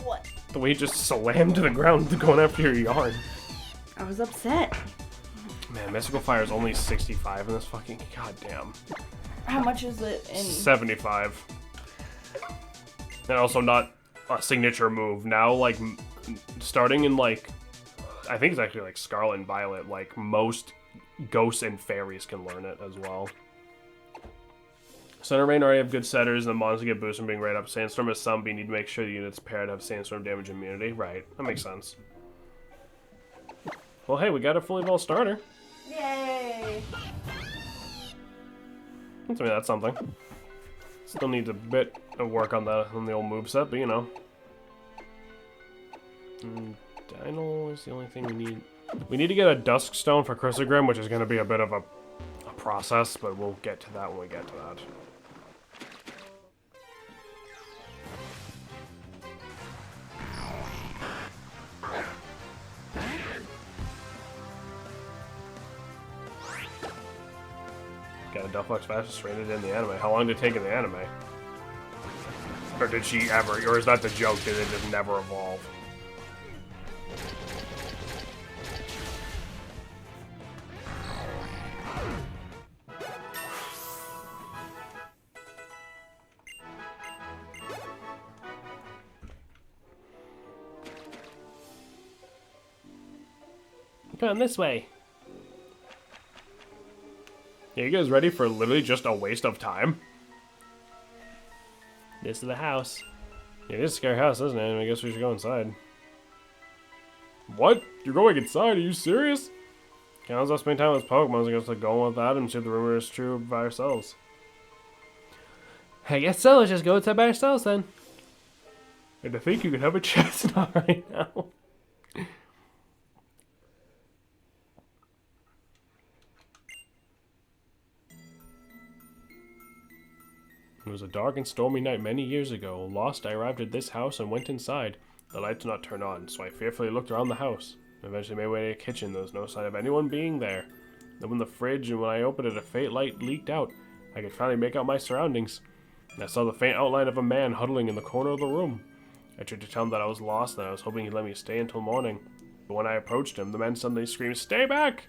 What? The way he just slammed to the ground going after your yarn. I was upset. Man, Mystical Fire is only 65 in this fucking... goddamn. How much is it in... 75. And also not a signature move. Now, like, starting in, like... I think it's actually, like, Scarlet and Violet. Like, most ghosts and fairies can learn it as well. Center Rain already have good setters, and the monsters get boosted from being right up. Sandstorm is some, but you need to make sure the units paired have Sandstorm damage immunity. Right, that makes sense. Well, hey, we got a fully evolved starter. Yay! I mean, that's something. Still needs a bit of work on the old moveset, but you know. Dino is the only thing we need. We need to get a Dusk Stone for Chrysogrim, which is going to be a bit of a process, but we'll get to that when we get to that. Got a Dufflex fastest rated in the anime. How long did it take in the anime? Or did she ever, or is that the joke? Did it just never evolve? Come this way. Yeah, you guys ready for literally just a waste of time? This is the house. Yeah, it is a scary house, isn't it? I guess we should go inside. What? You're going inside? Are you serious? Counts us spending time with Pokemon, I guess like going with that and see if the rumor is true by ourselves. I guess so, let's just go inside by ourselves then. And I think you could have a chestnut right now. It was a dark and stormy night many years ago. Lost, I arrived at this house and went inside. The lights did not turn on, so I fearfully looked around the house. Eventually made my way to the kitchen. There was no sign of anyone being there. Then opened the fridge, and when I opened it, a faint light leaked out. I could finally make out my surroundings. I saw the faint outline of a man huddling in the corner of the room. I tried to tell him that I was lost and I was hoping he'd let me stay until morning. But when I approached him, the man suddenly screamed, "Stay back!"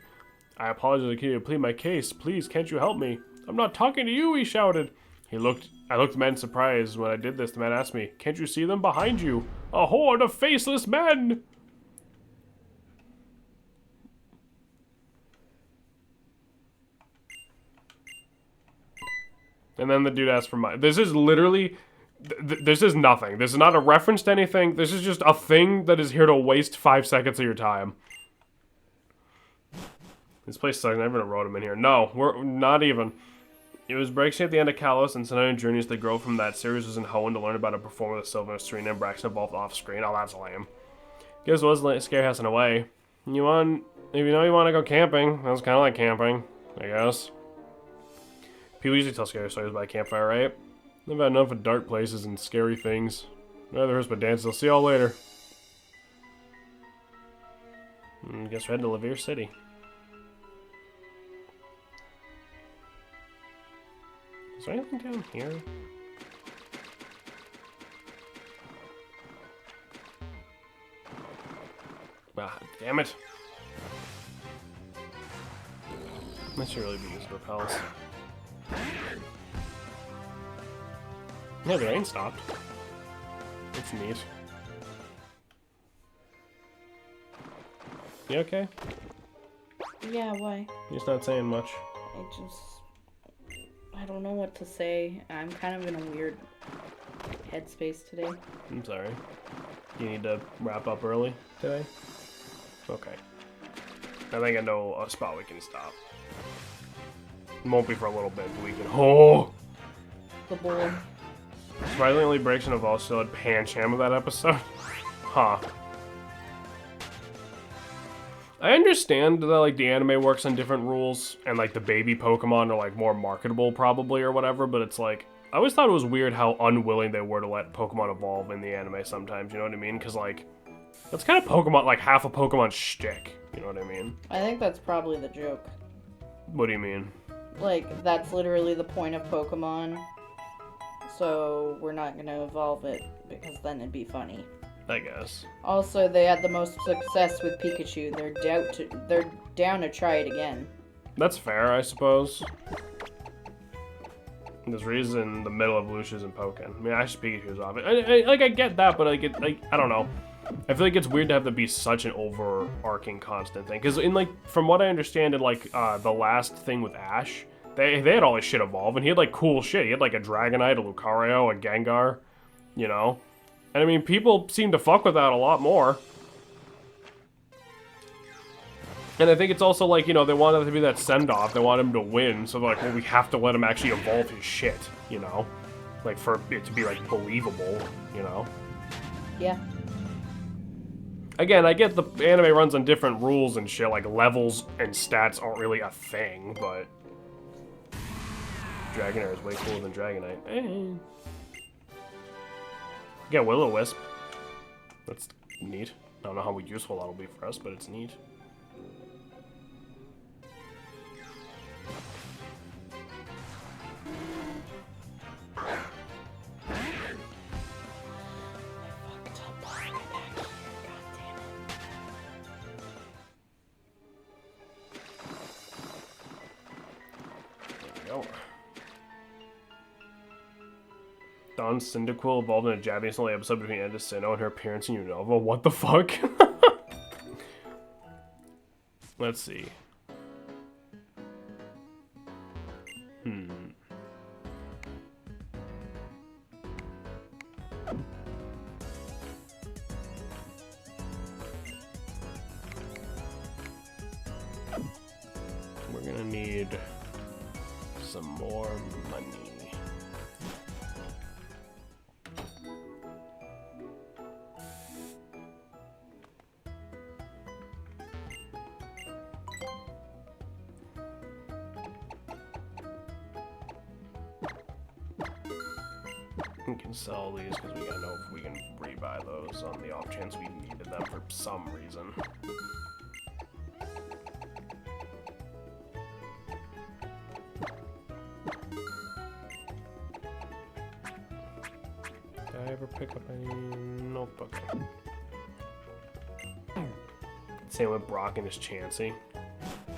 I apologized and continued to plead my case. "Please, can't you help me?" "I'm not talking to you," he shouted. I looked at the man in surprise. When I did this, the man asked me, "Can't you see them behind you? A horde of faceless men!" And then the dude asked for my... This is literally... This is nothing. This is not a reference to anything. This is just a thing that is here to waste 5 seconds of your time. This place sucks. I never wrote him in here. No, we're not even... It was Breakshape at the end of Kalos, and Sonata Journeys that grow from that series was in Hoenn to learn about a performer with Sylvan, Serena, and Braxton both off screen. Oh, that's lame. Guess was scary house in a way. If you want to go camping, that was kind of like camping, I guess. People usually tell scary stories by campfire, right? I've had enough of dark places and scary things. Rather hurts but dance. I'll see y'all later. Guess we're heading to Lavier City. Is there anything down here? Ah, damn it. That should really be used to repels. Yeah, the rain stopped. It's neat. You okay? Yeah, why? You're just not saying much. I don't know what to say. I'm kind of in a weird headspace today. I'm sorry. You need to wrap up early today? Okay. I think I know a spot we can stop. It won't be for a little bit, but we can... Oh! The board. Surprisingly, Breaks and Evolve still had Pancham of that episode. Huh. I understand that like the anime works on different rules, and like the baby Pokemon are like more marketable probably or whatever, but it's like, I always thought it was weird how unwilling they were to let Pokemon evolve in the anime sometimes, you know what I mean? Because like, that's kind of Pokemon, like half a Pokemon shtick, you know what I mean? I think that's probably the joke. What do you mean? Like, that's literally the point of Pokemon. So, we're not gonna evolve it, because then it'd be funny. I guess. Also, they had the most success with Pikachu. They're down to try it again. That's fair, I suppose. There's reason the middle of Lucius and Pokken. I mean, I should Pikachu's off it. I get that, but I don't know. I feel like it's weird to have to be such an overarching constant thing. Because in, like, from what I understand in, like, the last thing with Ash, they had all this shit evolve, and he had, like, cool shit. He had, like, a Dragonite, a Lucario, a Gengar, you know? And, I mean, people seem to fuck with that a lot more. And I think it's also, like, you know, they wanted it to be that send-off. They want him to win, so they're like, well, we have to let him actually evolve his shit, you know? Like, for it to be, like, believable, you know? Yeah. Again, I get the anime runs on different rules and shit, like levels and stats aren't really a thing, but... Dragonair is way cooler than Dragonite. Eh. Yeah, Will-O-Wisp. That's neat. I don't know how useful that'll be for us, but it's neat. Dawn Cyndaquil evolved in a Japanese-only episode between Enda Sinnoh and her appearance in Unova. What the fuck? Let's see. We're gonna need some more money. We can sell these because we gotta know if we can rebuy those on the off chance we needed them for some reason. Did I ever pick up any notebook? Same with Brock and his Chansey.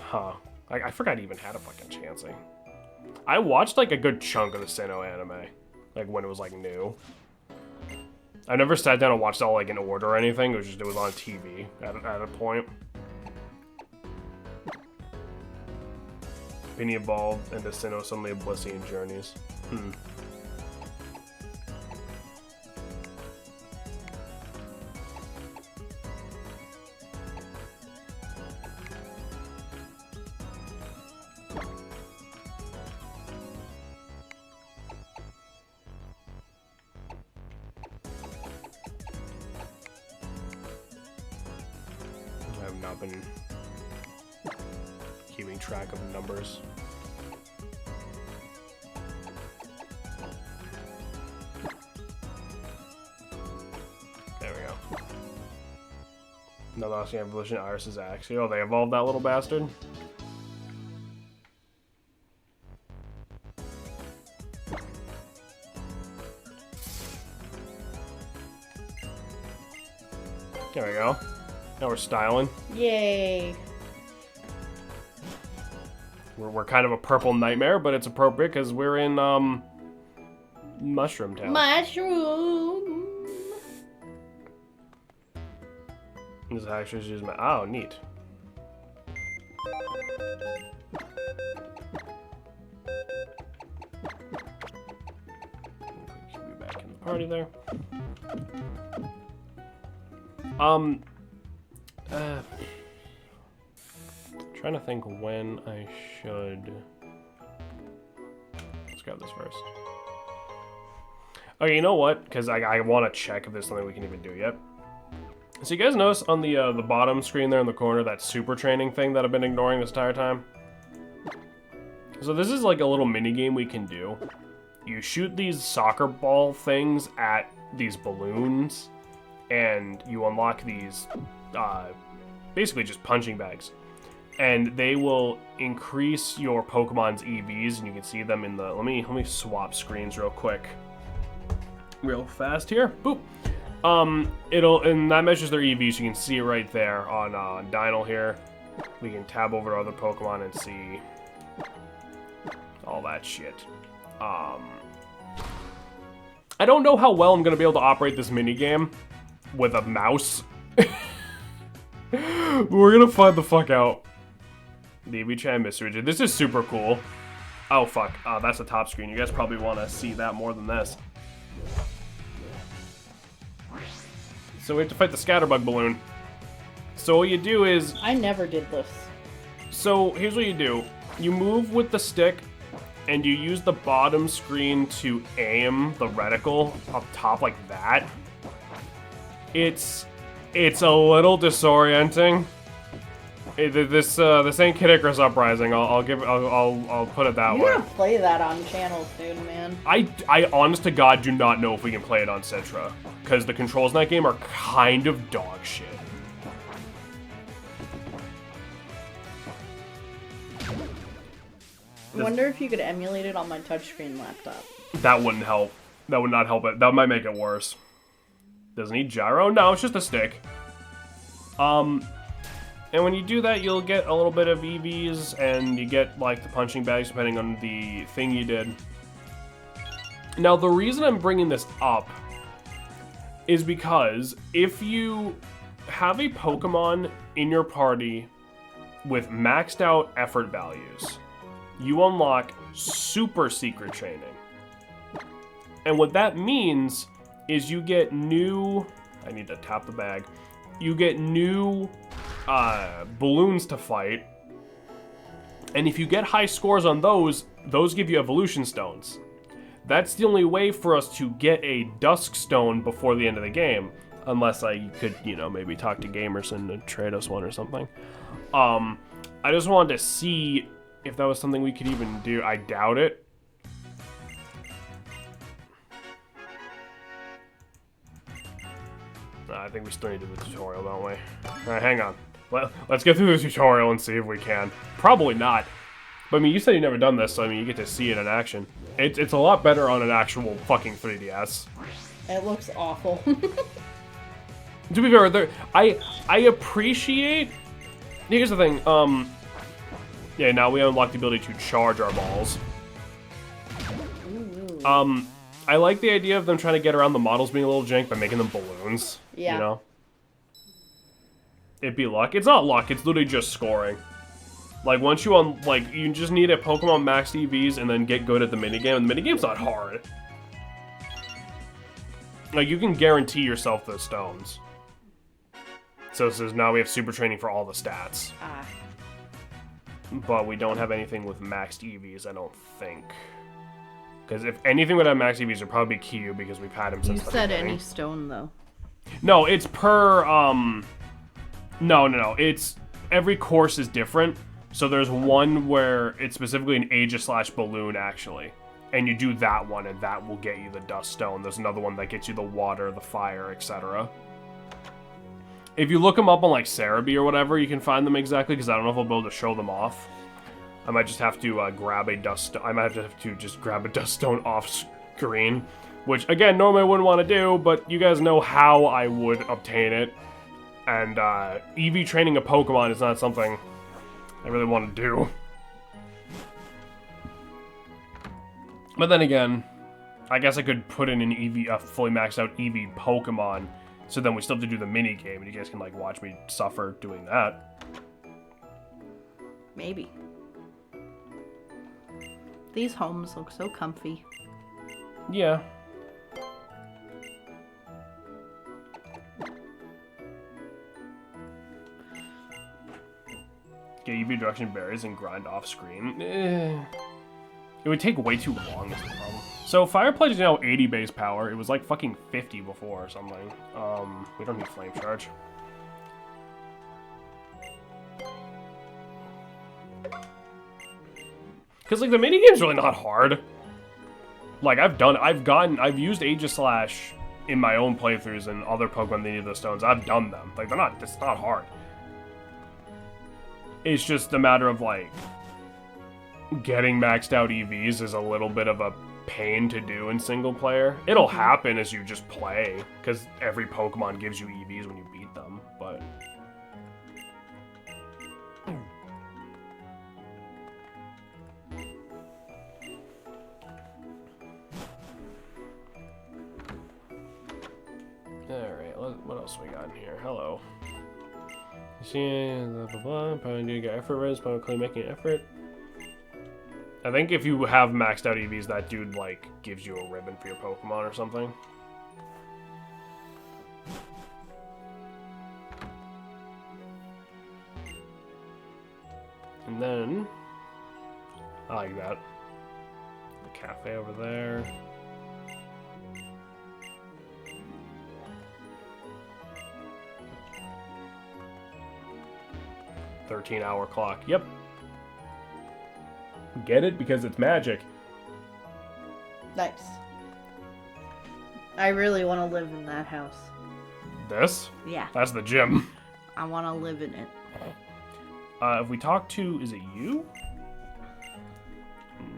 Huh. I forgot he even had a fucking Chansey. I watched like a good chunk of the Sinnoh anime. Like when it was like new. I never sat down and watched it all like in order or anything. It was just, it was on TV at a point. Penny evolved into Sinnoh suddenly Oblivion journeys. I have not been keeping track of numbers. There we go. Another Aussie evolution, Iris's Axie. Oh, they evolved that little bastard? There we go. Now we're styling. Yay. We're kind of a purple nightmare, but it's appropriate because we're in Mushroom Town. Mushroom. This is actually just my oh neat. Keep me back in the party there. Trying to think when I should. Let's grab this first. Okay, you know what? Because I want to check if there's something we can even do yet. So you guys notice on the bottom screen there in the corner that super training thing that I've been ignoring this entire time? So this is like a little mini game we can do. You shoot these soccer ball things at these balloons, and you unlock these basically just punching bags. And they will increase your Pokemon's EVs, and you can see them in the... Let me swap screens real quick. Real fast here. Boop. And that measures their EVs. You can see it right there on Dynel here. We can tab over to other Pokemon and see all that shit. I don't know how well I'm gonna be able to operate this mini game with a mouse. We're gonna find the fuck out. The EV-Chan Mystery. This is super cool. Oh, fuck. That's the top screen. You guys probably want to see that more than this. So we have to fight the Scatterbug balloon. So what you do is... I never did this. So here's what you do. You move with the stick, and you use the bottom screen to aim the reticle up top like that. It's a little disorienting. This ain't Kid Icarus Uprising. I'll put it that way. You're gonna play that on channel soon, man. I honest to God do not know if we can play it on Citra, because the controls in that game are kind of dog shit. I wonder if you could emulate it on my touchscreen laptop. That wouldn't help. That would not help it. That might make it worse. Does it need gyro? No, it's just a stick. And when you do that, you'll get a little bit of EVs, and you get, like, the punching bags depending on the thing you did. Now, the reason I'm bringing this up is because if you have a Pokemon in your party with maxed out effort values, you unlock super secret training. And what that means is you get new... I need to tap the bag. You get new balloons to fight. And if you get high scores on those give you evolution stones. That's the only way for us to get a Dusk Stone before the end of the game. Unless I could, you know, maybe talk to Gamerson to trade us one or something. I just wanted to see if that was something we could even do. I doubt it. I think we still need to do the tutorial, don't we? Alright, hang on. Let's get through the tutorial and see if we can. Probably not. But I mean, you said you've never done this, so I mean, you get to see it in action. It's a lot better on an actual fucking 3DS. It looks awful. To be fair, I appreciate... Here's the thing, yeah, now we unlock the ability to charge our balls. Ooh. I like the idea of them trying to get around the models being a little jank by making them balloons. Yeah. You know? It'd be luck. It's not luck, it's literally just scoring. Like, once you you just need a Pokemon max EVs and then get good at the minigame, and the minigame's not hard. Like, you can guarantee yourself those stones. So now we have super training for all the stats. Ah. But we don't have anything with maxed EVs, I don't think. Because if anything would have max EVs, it would probably be Kyu, because we've had him since the beginning. You said any stone, though. No, it's per, No. It's, every course is different. So there's one where it's specifically an Aegis/balloon, actually. And you do that one, and that will get you the Dust Stone. There's another one that gets you the water, the fire, etc. If you look them up on, like, Cerebi or whatever, you can find them exactly, because I don't know if I'll be able to show them off. I might just have to grab a Dust Stone. I might have to just grab a Dust Stone off screen. Which, again, normally I wouldn't want to do, but you guys know how I would obtain it. And EV training a Pokemon is not something I really want to do. But then again, I guess I could put in an EV, a fully maxed out EV Pokemon, so then we still have to do the mini game, and you guys can like watch me suffer doing that. Maybe. These homes look so comfy. Yeah. Get EV direction berries and grind off screen. It would take way too long, is the problem. So Fire Pledge is now 80 base power. It was like fucking 50 before or something. We don't need Flame Charge. Cause like the minigame's really not hard. Like I've used Aegis/Slash in my own playthroughs and other Pokemon that need those stones. I've done them. Like it's not hard. It's just a matter of like getting maxed out EVs is a little bit of a pain to do in single player. It'll happen as you just play, because every Pokemon gives you EVs when you beat them, but... Alright, what else we got in here? Hello. You see, blah, blah, blah. Probably need to get effort rates, probably making an effort. I think if you have maxed out EVs, that dude, like, gives you a ribbon for your Pokemon or something. And then, I like that. The cafe over there. $13-hour clock. Yep. Get it? Because it's magic. Nice. I really want to live in that house. This? Yeah. That's the gym. I want to live in it. If we talk to... Is it you?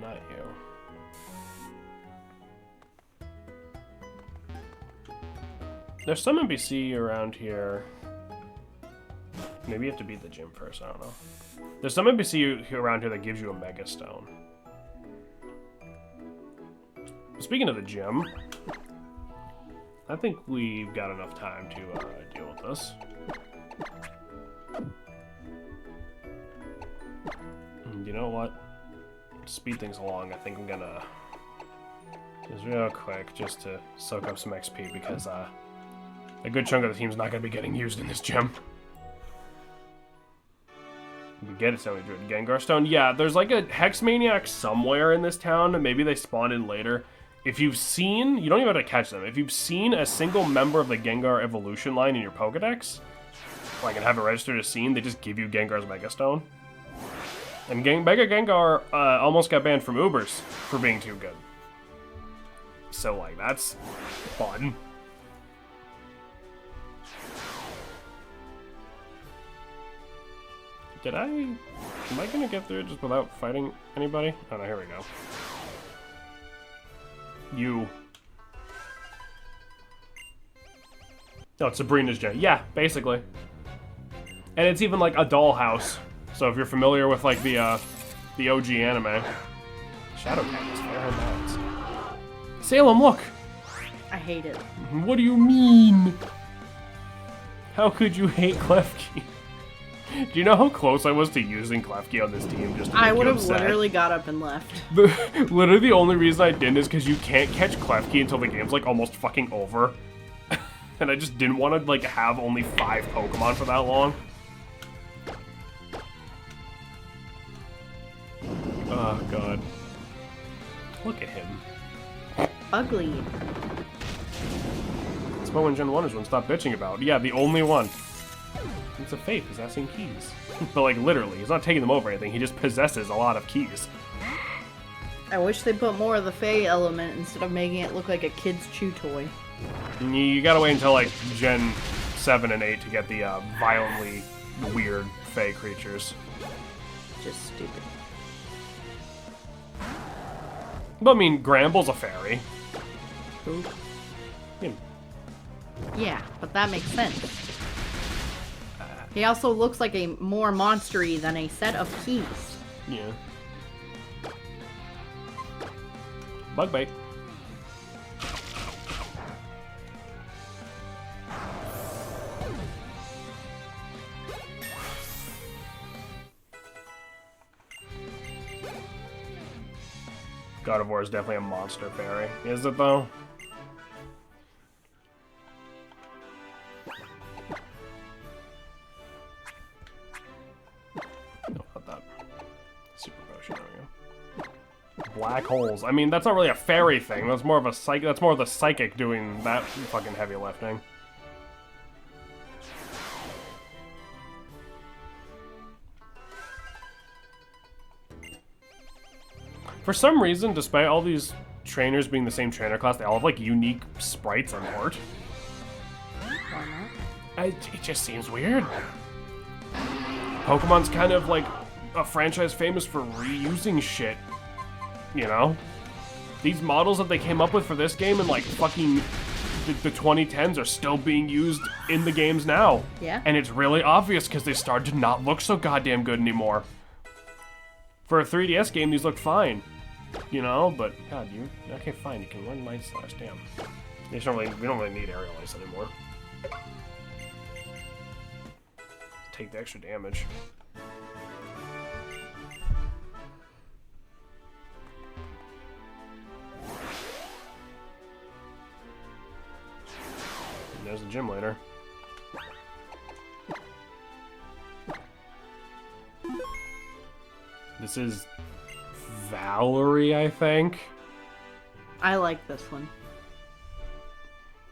Not you. There's some NPC around here. Maybe you have to beat the gym first, I don't know. There's some NPC around here that gives you a Mega Stone. Speaking of the gym, I think we've got enough time to deal with this. You know what? To speed things along, I think I'm gonna just real quick just to soak up some XP because a good chunk of the team's not gonna be getting used in this gym. We get it, so we drew Gengar Stone. Yeah, there's like a Hex Maniac somewhere in this town. Maybe they spawn in later. If you've seen, you don't even have to catch them. If you've seen a single member of the Gengar evolution line in your Pokedex, like and have it registered as seen, they just give you Gengar's Mega Stone. And Mega Gengar almost got banned from Ubers for being too good. So like that's fun. Am I gonna get through it just without fighting anybody? Oh no, here we go. You. No, it's Sabrina's gym. Yeah, basically. And it's even like a dollhouse. So if you're familiar with like the OG anime. Shadow Cat is fair hands. Salem, look! I hate it. What do you mean? How could you hate Klefki? Do you know how close I was to using Klefki on this team just to make I would you have upset? literally got up and left. Literally the only reason I didn't is because you can't catch Klefki until the game's like almost fucking over. And I just didn't want to like have only 5 Pokemon for that long. Oh god. Look at him. Ugly. That's what when Gen 1 is one stop bitching about. Yeah, the only one. It's a fake possessing keys. But like literally, he's not taking them over or anything, he just possesses a lot of keys. I wish they put more of the Fae element instead of making it look like a kid's chew toy. You gotta wait until like Gen 7 and 8 to get the violently weird Fae creatures. Just stupid. But I mean, Gramble's a fairy. Who? Him. Yeah, but that makes sense. He also looks like a more monstery than a set of keys. Yeah. Bug bite. God of War is definitely a monster fairy. Is it though? No, not that. Super potion, there we go. Black holes. I mean, that's not really a fairy thing. That's more of a that's more of the psychic doing that fucking heavy lifting. For some reason, despite all these trainers being the same trainer class, they all have like unique sprites on art. Why not? It just seems weird. Pokemon's kind of like a franchise famous for reusing shit. You know? These models that they came up with for this game in like fucking the 2010s are still being used in the games now. Yeah. And it's really obvious because they started to not look so goddamn good anymore. For a 3DS game, these look fine. You know, but God, okay, fine. You can run Night Slash. Damn. We don't really need Aerial Ice anymore. take the extra damage. And there's the gym leader. This is Valerie, I think. I like this one.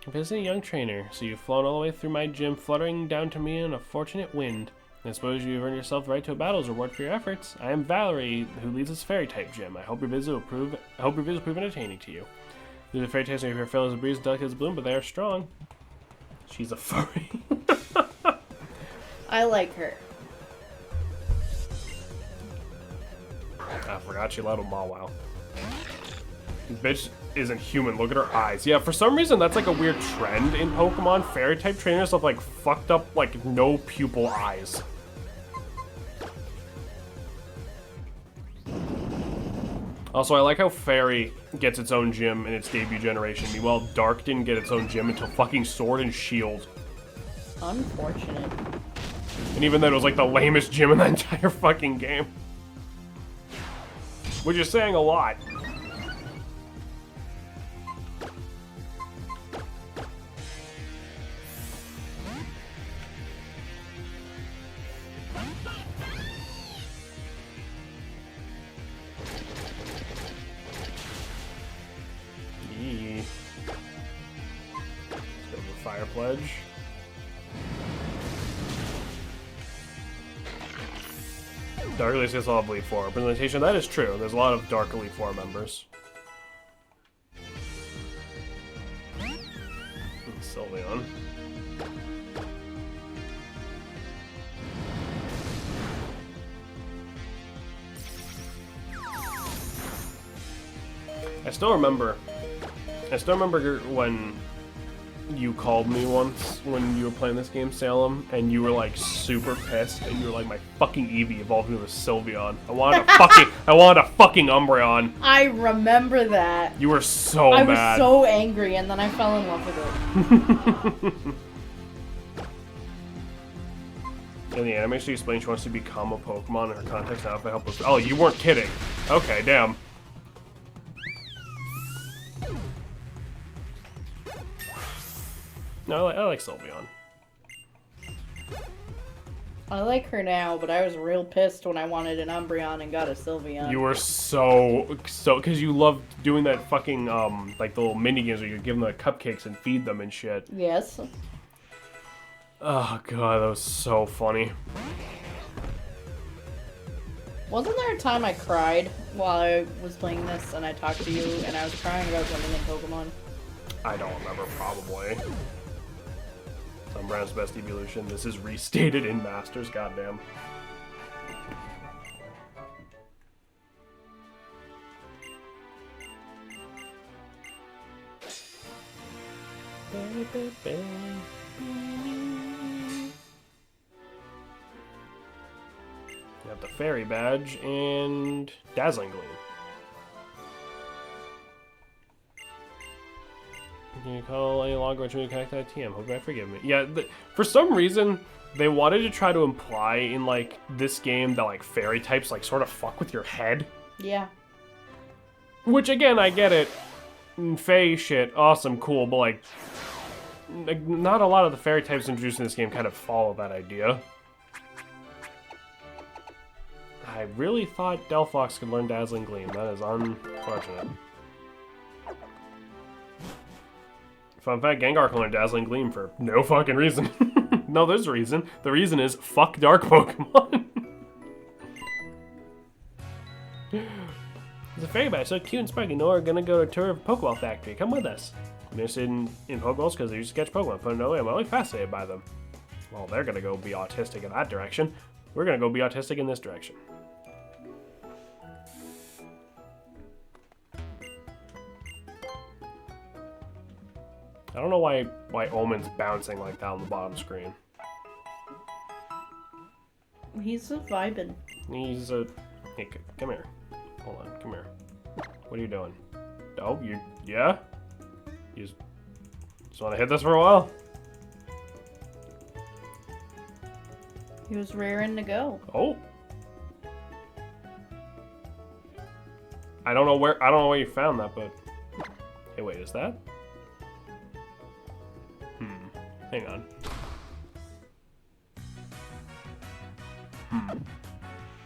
Visiting a young trainer, so you've flown all the way through my gym, fluttering down to me in a fortunate wind. I suppose you've earned yourself the right to a battle as a reward for your efforts. I am Valerie, who leads this fairy-type gym. I hope your visit will prove entertaining to you. The fairy types are frail as a breeze, delicate as a bloom, but they are strong. She's a furry. I like her. I forgot she let him Mawile. Bitch isn't human. Look at her eyes. Yeah, for some reason that's like a weird trend in Pokemon. Fairy type trainers have like fucked up like no pupil eyes. Also, I like how Fairy gets its own gym in its debut generation. Meanwhile, Dark didn't get its own gym until fucking Sword and Shield. Unfortunate. And even then, it was like the lamest gym in the entire fucking game. Which is saying a lot. Yee. Let's go to the Fire Pledge. Dark Elite gets all of Elite 4. Representation, that is true. There's a lot of Dark Elite 4 members. Sylveon. I still remember when you called me once when you were playing this game, Salem, and you were like super pissed, and you were like, my fucking Eevee evolved into a Sylveon. I wanted a fucking Umbreon. I remember that. You were so mad. I was so angry, and then I fell in love with it. In the anime, she explains she wants to become a Pokemon in her context now if I help with. Oh, you weren't kidding. Okay, damn. No, I like Sylveon. I like her now, but I was real pissed when I wanted an Umbreon and got a Sylveon. You were so, because you loved doing that fucking, like the little mini games where you give them the cupcakes and feed them and shit. Yes. Oh god, that was so funny. Wasn't there a time I cried while I was playing this and I talked to you and I was crying about something in Pokemon? I don't remember, probably. Umbreon's best evolution. This is restated in Masters, goddamn. You have the Fairy Badge and Dazzling Gleam. Can you call any longer to connect that TM? Hope you forgive me. Yeah, for some reason, they wanted to try to imply in, like, this game that, like, fairy types, like, sort of fuck with your head. Yeah. Which, again, I get it. Fae shit, awesome, cool, but, like, not a lot of the fairy types introduced in this game kind of follow that idea. I really thought Delphox could learn Dazzling Gleam. That is unfortunate. Fun fact, Gengar can learn Dazzling Gleam for no fucking reason. No, there's a reason. The reason is, fuck dark Pokemon. It's a fairy badge, so cute and sparky. No, we're gonna go to a tour of Pokeball Factory. Come with us. I'm interested in Pokeballs because they used to catch Pokemon. Put it away, I'm only fascinated by them. Well, they're gonna go be autistic in that direction. We're gonna go be autistic in this direction. I don't know why Omen's bouncing like that on the bottom screen. He's a vibin'. He's a... Hey, come here. Hold on, come here. What are you doing? Oh, you... Yeah? You just want to hit this for a while? He was raring to go. Oh. I don't know where you found that, but... Hey, wait, is that? Hang on.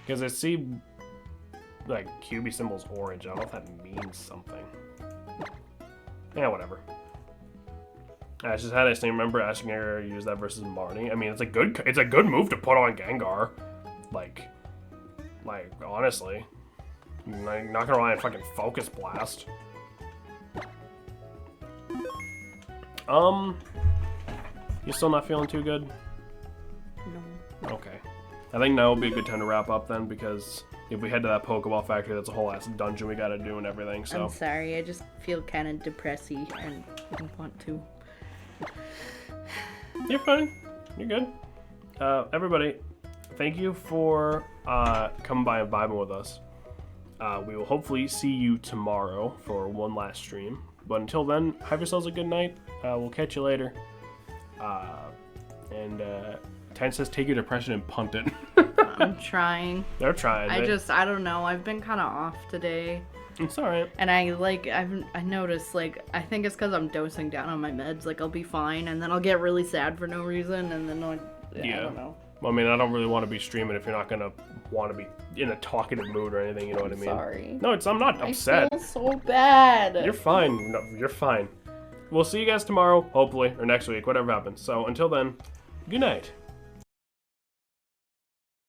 Because I see, like, QB symbol's orange. I don't know if that means something. Yeah, whatever. I just had to remember asking her to use that versus Marnie. I mean, it's a good move to put on Gengar. Like, honestly. I'm not gonna rely on fucking Focus Blast. You still not feeling too good? No. Okay. I think now would be a good time to wrap up then, because if we head to that Pokeball factory, that's a whole ass dungeon we gotta do and everything, so. I'm sorry, I just feel kind of depressy and want to. You're fine. You're good. Everybody, thank you for coming by and vibing with us. We will hopefully see you tomorrow for one last stream. But until then, have yourselves a good night. We'll catch you later. Ten says take your depression and punt it. I'm trying. They're trying. I don't know. I've been kind of off today. It's alright. And I noticed, like, I think it's because I'm dosing down on my meds. Like, I'll be fine, and then I'll get really sad for no reason, and then I don't know. Well, I mean, I don't really want to be streaming if you're not going to want to be in a talkative mood or anything, you know what I mean? Sorry. No, I'm not upset. I feel so bad. You're fine. No, you're fine. We'll see you guys tomorrow, hopefully, or next week, whatever happens. So, until then, good night.